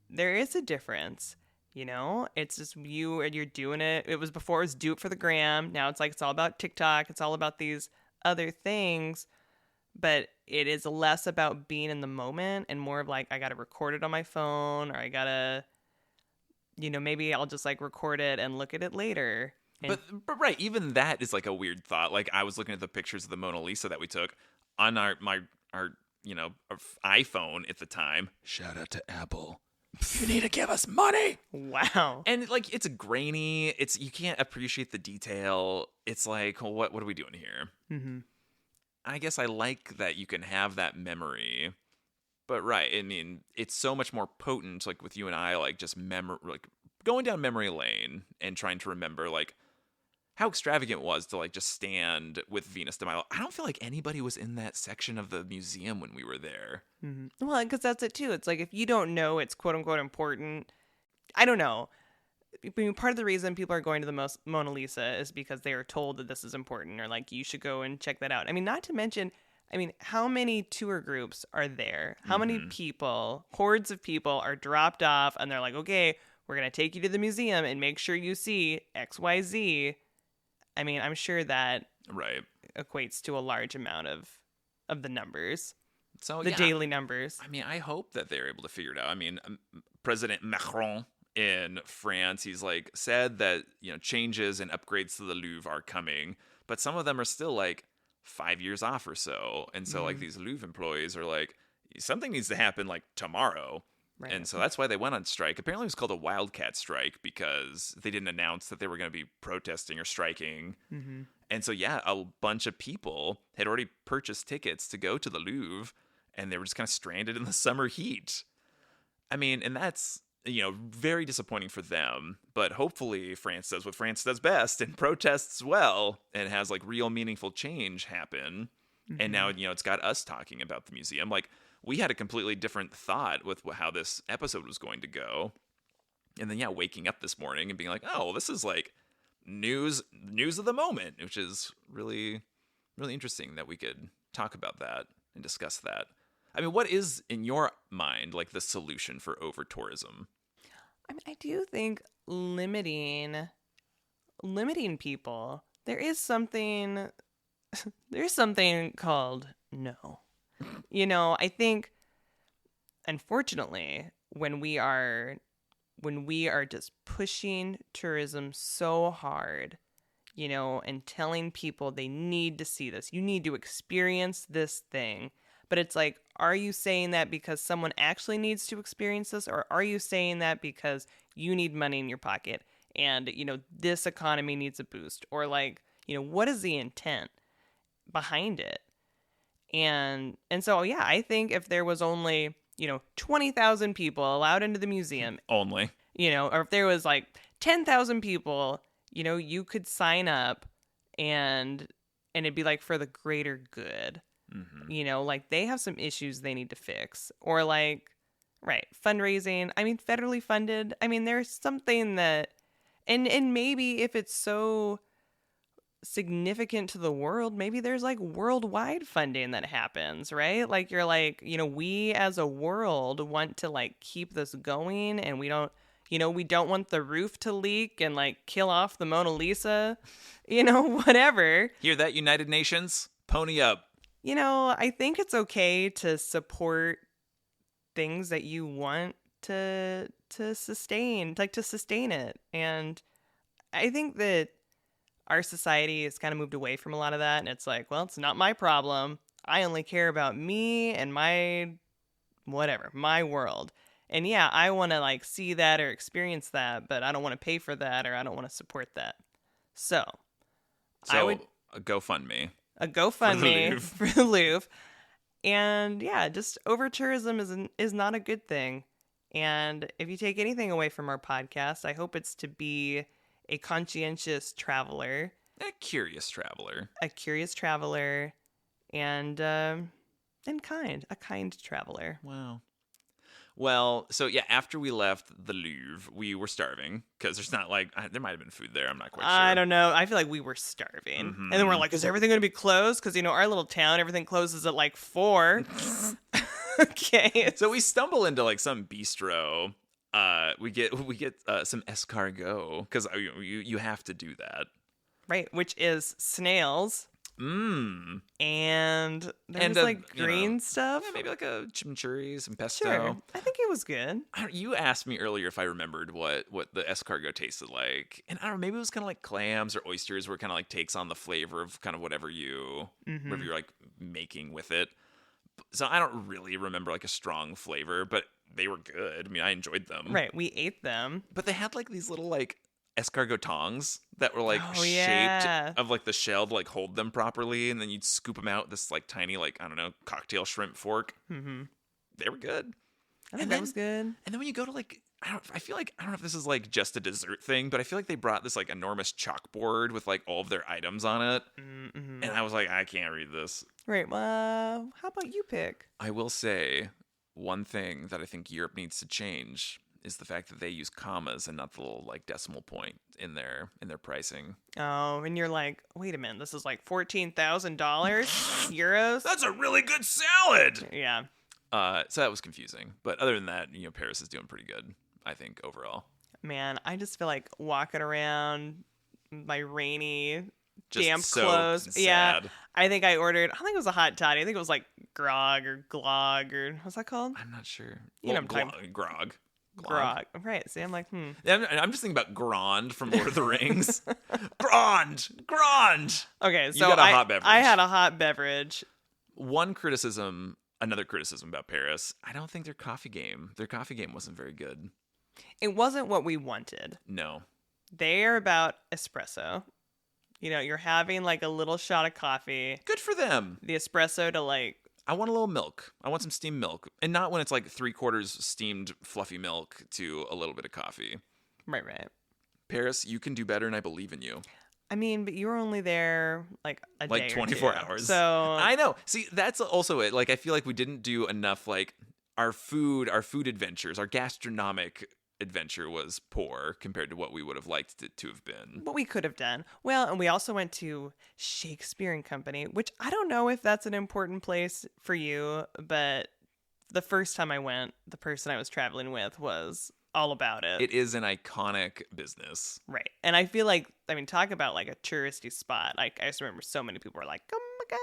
there is a difference. It's just you're doing it. It was before, it was do it for the gram. Now it's like it's all about TikTok. It's all about these other things, but it is less about being in the moment and more of like, I got to record it on my phone, or I got to, maybe I'll just like record it and look at it later. And but right, even that is like a weird thought. Like, I was looking at the pictures of the Mona Lisa that we took on our iPhone at the time. Shout out to Apple. You need to give us money. wow. And like, it's grainy. You can't appreciate the detail. It's like, well, what are we doing here? Mm-hmm. I guess I like that you can have that memory, but right. I mean, it's so much more potent. Like with you and I, like just like going down memory lane and trying to remember like how extravagant it was to like just stand with Venus de Milo. I don't feel like anybody was in that section of the museum when we were there. Mm-hmm. Well, because that's it too. It's like, if you don't know it's quote unquote important, I don't know. I mean, part of the reason people are going to the Mona Lisa is because they are told that this is important, or like, you should go and check that out. I mean, not to mention, how many tour groups are there? How many people, hordes of people, are dropped off and they're like, okay, we're going to take you to the museum and make sure you see XYZ. I mean, I'm sure that right equates to a large amount of the numbers. So the daily numbers. I mean, I hope that they're able to figure it out. I mean, President Macron in France, he's like said that, changes and upgrades to the Louvre are coming, but some of them are still like 5 years off or so. And so like these Louvre employees are like, something needs to happen like tomorrow. Right. And so that's why they went on strike. Apparently it was called a wildcat strike because they didn't announce that they were going to be protesting or striking. Mm-hmm. And so, yeah, a bunch of people had already purchased tickets to go to the Louvre, and they were just kind of stranded in the summer heat. I mean, and that's, very disappointing for them. But hopefully France does what France does best and protests well and has like real meaningful change happen. Mm-hmm. And now, it's got us talking about the museum. Like, we had a completely different thought with how this episode was going to go. And then, waking up this morning and being like, oh, well, this is like news of the moment, which is really, really interesting that we could talk about that and discuss that. I mean, what is, in your mind, like the solution for over-tourism? I mean, I do think limiting people, there's something called no. I think, unfortunately, when we are just pushing tourism so hard, and telling people they need to see this, you need to experience this thing. But it's like, are you saying that because someone actually needs to experience this? Or are you saying that because you need money in your pocket and, this economy needs a boost? Or like, what is the intent behind it? And so, yeah, I think if there was only, 20,000 people allowed into the museum. Only. Or if there was like 10,000 people, you could sign up and it'd be like for the greater good. Mm-hmm. Like they have some issues they need to fix. Or like, right, fundraising. I mean, federally funded. I mean, there's something that And maybe if it's so significant to the world, maybe there's like worldwide funding that happens, right? Like you're like, we as a world want to like keep this going, and we don't want the roof to leak and like kill off the Mona Lisa, whatever. Hear that, United Nations? Pony up. I think it's okay to support things that you want to sustain, like to sustain it. And I think that our society has kind of moved away from a lot of that, and it's like, well, it's not my problem. I only care about me and my world. And yeah, I want to like see that or experience that, but I don't want to pay for that, or I don't want to support that. So I would a GoFundMe. A GoFundMe for the Louvre. And yeah, just over tourism is not a good thing. And if you take anything away from our podcast, I hope it's to be a conscientious traveler, A curious traveler, and kind, a kind traveler. Wow. Well, so yeah, after we left the Louvre, we were starving because there's not like there might have been food there. I'm not quite sure. I don't know. I feel like we were starving, and then we're like, "Is everything going to be closed?" Because our little town, everything closes at like 4. Okay. So we stumble into like some bistro. We get some escargot because you have to do that, right? Which is snails. And there's like green stuff. Yeah, maybe like a chimichurri, some pesto. Sure. I think it was good. You asked me earlier if I remembered what the escargot tasted like, and I don't know, maybe it was kind of like clams or oysters, where it kind of like takes on the flavor of kind of whatever you're like making with it. So I don't really remember like a strong flavor, but they were good. I mean, I enjoyed them. Right, we ate them. But they had like these little like escargot tongs that were like shaped of like the shell to like hold them properly, and then you'd scoop them out with this like tiny like, I don't know, cocktail shrimp fork. They were good. I think that was good. And then when you go to like, I don't know if this is like just a dessert thing, but I feel like they brought this like enormous chalkboard with like all of their items on it. And I was like, I can't read this. Right. Well, how about you pick? I will say one thing that I think Europe needs to change is the fact that they use commas and not the little like decimal point in their pricing. Oh, and you're like, wait a minute, this is like $14,000 euros. That's a really good salad. Yeah. So that was confusing, but other than that, Paris is doing pretty good, I think, overall. Man, I just feel like walking around my rainy, just damp clothes. Yeah. Sad. I think it was a hot toddy. I think it was like grog or glog, or what's that called? I'm not sure. You know what I'm talking Grog. Grog. Right. See, I'm like, I'm just thinking about Grond from Lord of the Rings. Grond. Okay, so you got a hot beverage. I had a hot beverage. Another criticism about Paris, I don't think their coffee game wasn't very good. It wasn't what we wanted. No. They're about espresso. You're having like a little shot of coffee. Good for them. The espresso to like... I want a little milk. I want some steamed milk. And not when it's like 3/4 steamed fluffy milk to a little bit of coffee. Right. Paris, you can do better, and I believe in you. I mean, but you were only there like a day 24 or 2. hours. So I know. See, that's also it. Like, I feel like we didn't do enough. Like, our food adventures, our gastronomic adventure was poor compared to what we would have liked it to have been. What we could have done. Well, and we also went to Shakespeare and Company, which I don't know if that's an important place for you, but the first time I went, the person I was traveling with was all about it. It is an iconic business. Right. And I feel like, talk about like a touristy spot. Like, I just remember so many people were like, oh my God.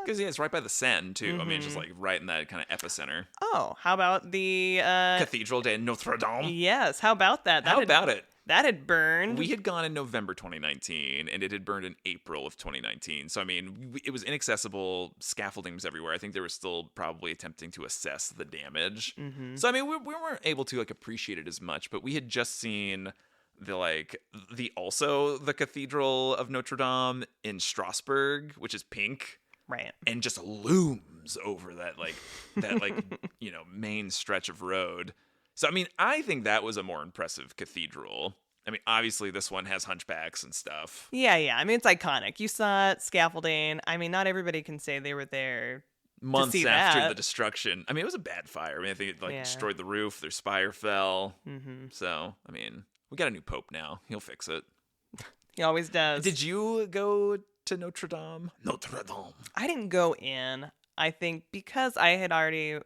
Because, it's right by the Seine, too. I mean, it's just like right in that kind of epicenter. Oh, how about the... Cathedral de Notre Dame? Yes, how about that? How about it? That had burned. We had gone in November 2019, and it had burned in April of 2019. So, I mean, it was inaccessible. Scaffolding was everywhere. I think they were still probably attempting to assess the damage. So, I mean, we weren't able to, like, appreciate it as much. But we had just seen the Cathedral of Notre Dame in Strasbourg, which is pink. Right. And just looms over that main stretch of road. So, I mean, I think that was a more impressive cathedral. I mean, obviously this one has hunchbacks and stuff. Yeah. I mean, it's iconic. You saw it, scaffolding. I mean, not everybody can say they were there months to see after that. the destruction. I mean, it was a bad fire. I mean, I think it destroyed the roof. Their spire fell. So, I mean, We got a new pope now. He'll fix it. He always does. Did you go to Notre Dame? Notre Dame. I didn't go in. I think because I had already,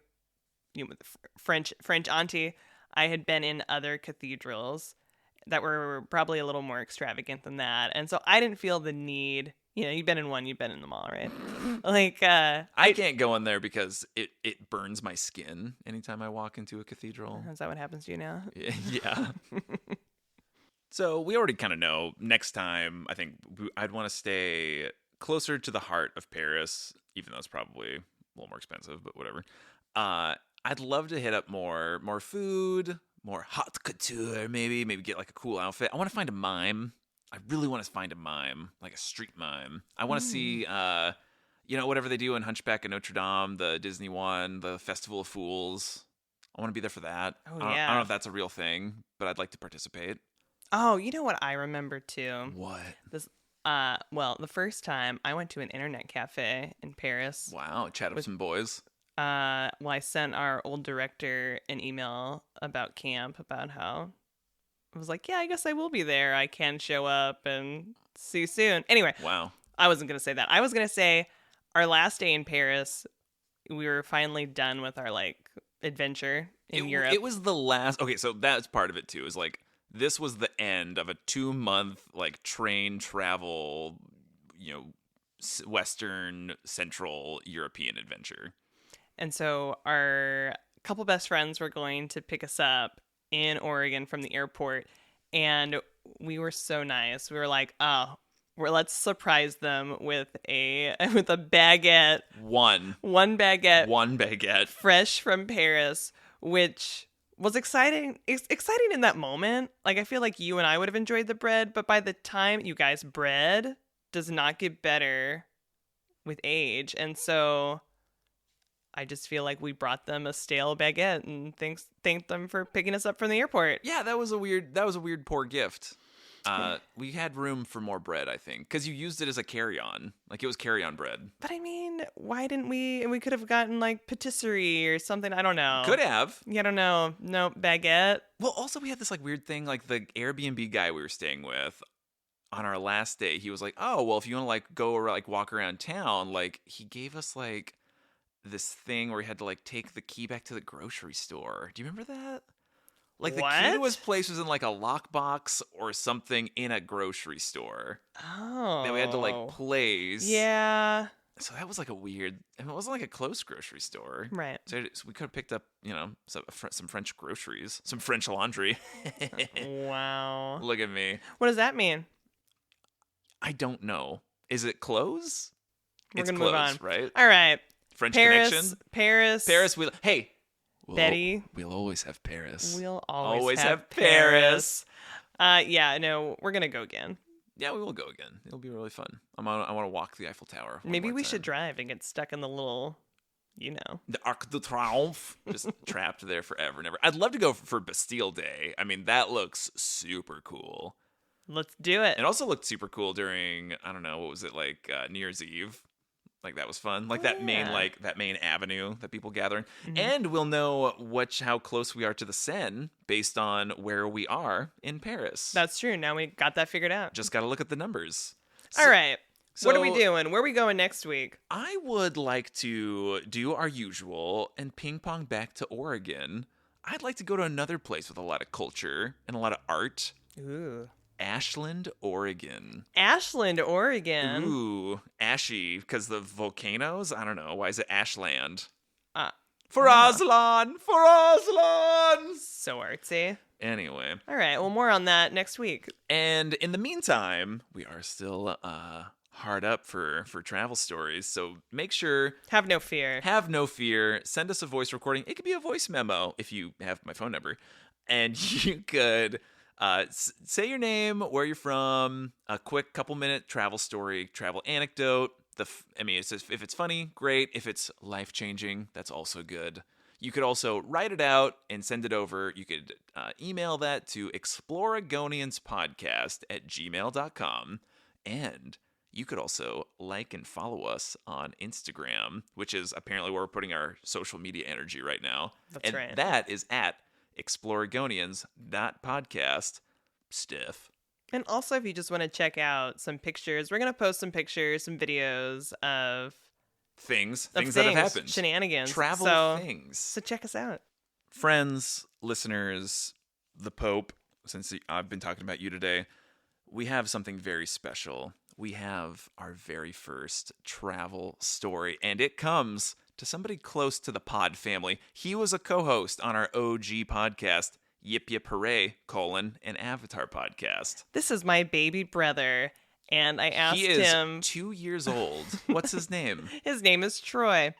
with French auntie, I had been in other cathedrals that were probably a little more extravagant than that, and so I didn't feel the need. You've been in one, you've been in them all, right? Like, I can't go in there because it burns my skin anytime I walk into a cathedral. Is that what happens to you now? Yeah. So we already kind of know. Next time, I think I'd want to stay closer to the heart of Paris, even though it's probably a little more expensive, but whatever. I'd love to hit up more food, more haute couture, maybe get like a cool outfit. I want to find a mime. I really want to find a mime, like a street mime. I want to see, whatever they do in Hunchback of Notre Dame, the Disney one, the Festival of Fools. I want to be there for that. Oh, I yeah. don't know if that's a real thing, but I'd like to participate. Oh, you know what I remember too? What? This, the first time I went to an internet cafe in Paris. Wow, chat up some boys. I sent our old director an email about camp, about how I was like, yeah, I guess I will be there. I can show up and see you soon. Anyway, Wow. I wasn't going to say that. I was going to say our last day in Paris, we were finally done with our adventure in Europe. It was the last. Okay, so that's part of it too. Is like this was the end of a 2-month train travel, Western Central European adventure. And so our couple best friends were going to pick us up in Oregon from the airport, and we were so nice. We were like, let's surprise them with a baguette. One baguette, fresh from Paris, which was exciting in that moment. I feel like you and I would have enjoyed the bread, but by the time you guys, bread does not get better with age, and so I just feel like we brought them a stale baguette and thanked them for picking us up from the airport. Yeah, that was a weird poor gift. We had room for more bread, I think, because you used it as a carry-on. It was carry-on bread. But I mean, why didn't we? We could have gotten patisserie or something. I don't know. Could have. Yeah, I don't know. No baguette. Well, also we had this weird thing. The Airbnb guy we were staying with on our last day, he was like, "Oh, well, if you want to go or walk around town, he gave us this thing where he had to take the key back to the grocery store." Do you remember that? The key to his place was in a lockbox or something in a grocery store. Oh. That we had to place. Yeah. So that was a weird. It wasn't a close grocery store, right? So we could have picked up, some French groceries, some French laundry. Wow. Look at me. What does that mean? I don't know. Is it close? We're it's gonna close, move on, right? All right. French Paris, connection. Paris. Betty. We'll always have Paris. We'll always have Paris. Yeah, no, we're gonna go again. Yeah, we will go again. It'll be really fun. I want to walk the Eiffel Tower. Maybe we should drive and get stuck in the little, the Arc de Triomphe, just trapped there forever and ever. I'd love to go for Bastille Day. I mean, that looks super cool. Let's do it. It also looked super cool during, I don't know, what was it, New Year's Eve? That was fun. That main avenue that people gather in. Mm-hmm. And we'll know how close we are to the Seine based on where we are in Paris. That's true. Now we got that figured out. Just got to look at the numbers. All right. What are we doing? Where are we going next week? I would like to do our usual and ping pong back to Oregon. I'd like to go to another place with a lot of culture and a lot of art. Ooh. Ashland, Oregon. Ashland, Oregon. Ooh, ashy because the volcanoes. I don't know. Why is it Ashland? For Aslan! So artsy. Anyway. All right. Well, more on that next week. And in the meantime, we are still hard up for travel stories. So make sure. Have no fear. Send us a voice recording. It could be a voice memo if you have my phone number. And you could say your name, where you're from, a quick couple-minute travel story, travel anecdote. It's just, if it's funny, great. If it's life-changing, that's also good. You could also write it out and send it over. You could email that to exploragonianspodcast@gmail.com. And you could also like and follow us on Instagram, which is apparently where we're putting our social media energy right now. That's right. That is at exploragonians.podcast. stiff. And also, if you just want to check out some pictures, we're going to post some pictures, some videos of Things that have happened. Shenanigans. Travel things. So check us out. Friends, listeners, the Pope, since I've been talking about you today, we have something very special. We have our very first travel story, and it comes to somebody close to the pod family. He was a co-host on our OG podcast, Yip Yip Hooray, an Avatar podcast. This is my baby brother, and I asked him... He is 2 years old. What's his name? His name is Troy.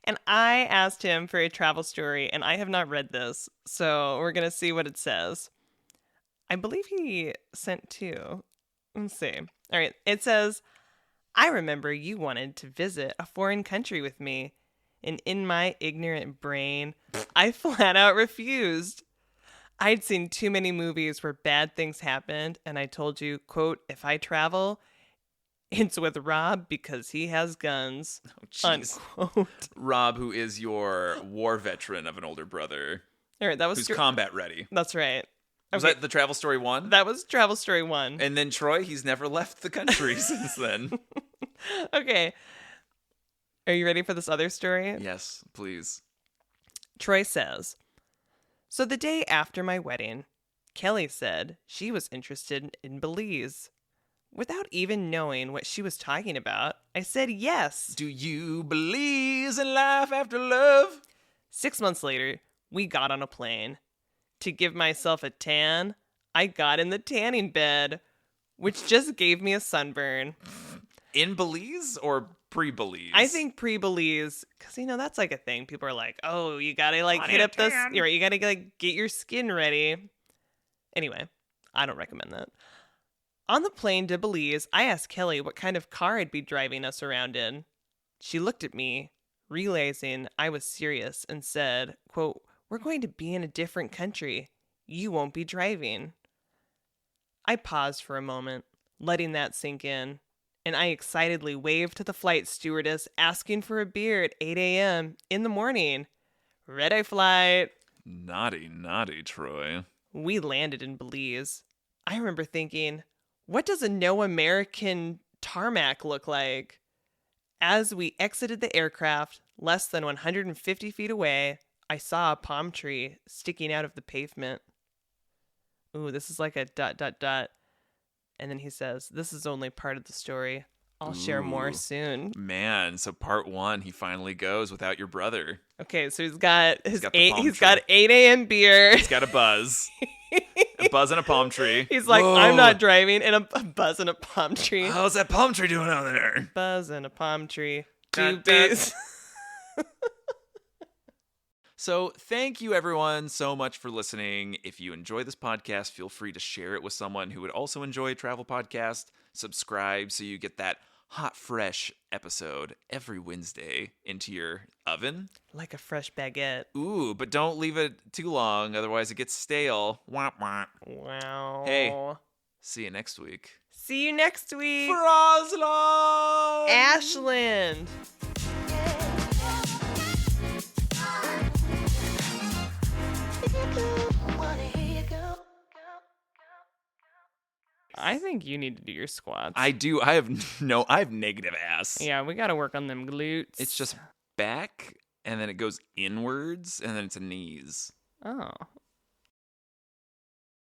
And I asked him for a travel story, and I have not read this, so we're going to see what it says. I believe he sent two. Let's see. All right. It says, I remember you wanted to visit a foreign country with me, and in my ignorant brain, I flat out refused. I'd seen too many movies where bad things happened, and I told you, quote, if I travel, it's with Rob because he has guns, unquote. Rob, who is your war veteran of an older brother, all right, that was who's combat ready. That's right. Was that the travel story 1? That was travel story 1. And then Troy, he's never left the country since then. Okay. Are you ready for this other story? Yes, please. Troy says, so the day after my wedding, Kelly said she was interested in Belize. Without even knowing what she was talking about, I said yes. Do you believe in life after love? 6 months later, we got on a plane. To give myself a tan, I got in the tanning bed, which just gave me a sunburn. In Belize or pre-Belize? I think pre-Belize, because, that's like a thing. People are like, oh, you gotta hit up this, you gotta get your skin ready. Anyway, I don't recommend that. On the plane to Belize, I asked Kelly what kind of car I'd be driving us around in. She looked at me, realizing I was serious, and said, quote, we're going to be in a different country. You won't be driving. I paused for a moment, letting that sink in, and I excitedly waved to the flight stewardess asking for a beer at 8 a.m. in the morning. Red-eye flight. Naughty, naughty, Troy. We landed in Belize. I remember thinking, what does a no-American tarmac look like? As we exited the aircraft, less than 150 feet away, I saw a palm tree sticking out of the pavement. Ooh, this is like a ... And then he says, this is only part of the story. I'll share more soon. Man, so part 1, he finally goes without your brother. Okay, so he's got 8 8 a.m. beer. He's got a buzz. A buzz in a palm tree. He's like, whoa. I'm not driving, and a buzz in a palm tree. How's that palm tree doing out there? Buzz in a palm tree. Two bees. So thank you everyone so much for listening. If you enjoy this podcast, feel free to share it with someone who would also enjoy a travel podcast. Subscribe so you get that hot, fresh episode every Wednesday into your oven. Like a fresh baguette. Ooh, but don't leave it too long, otherwise it gets stale. Wah, wah. Wow. Hey, see you next week. See you next week. For Oslo! Ashland. I think you need to do your squats. I do. I have negative ass. Yeah, we got to work on them glutes. It's just back, and then it goes inwards, and then it's knees. Oh,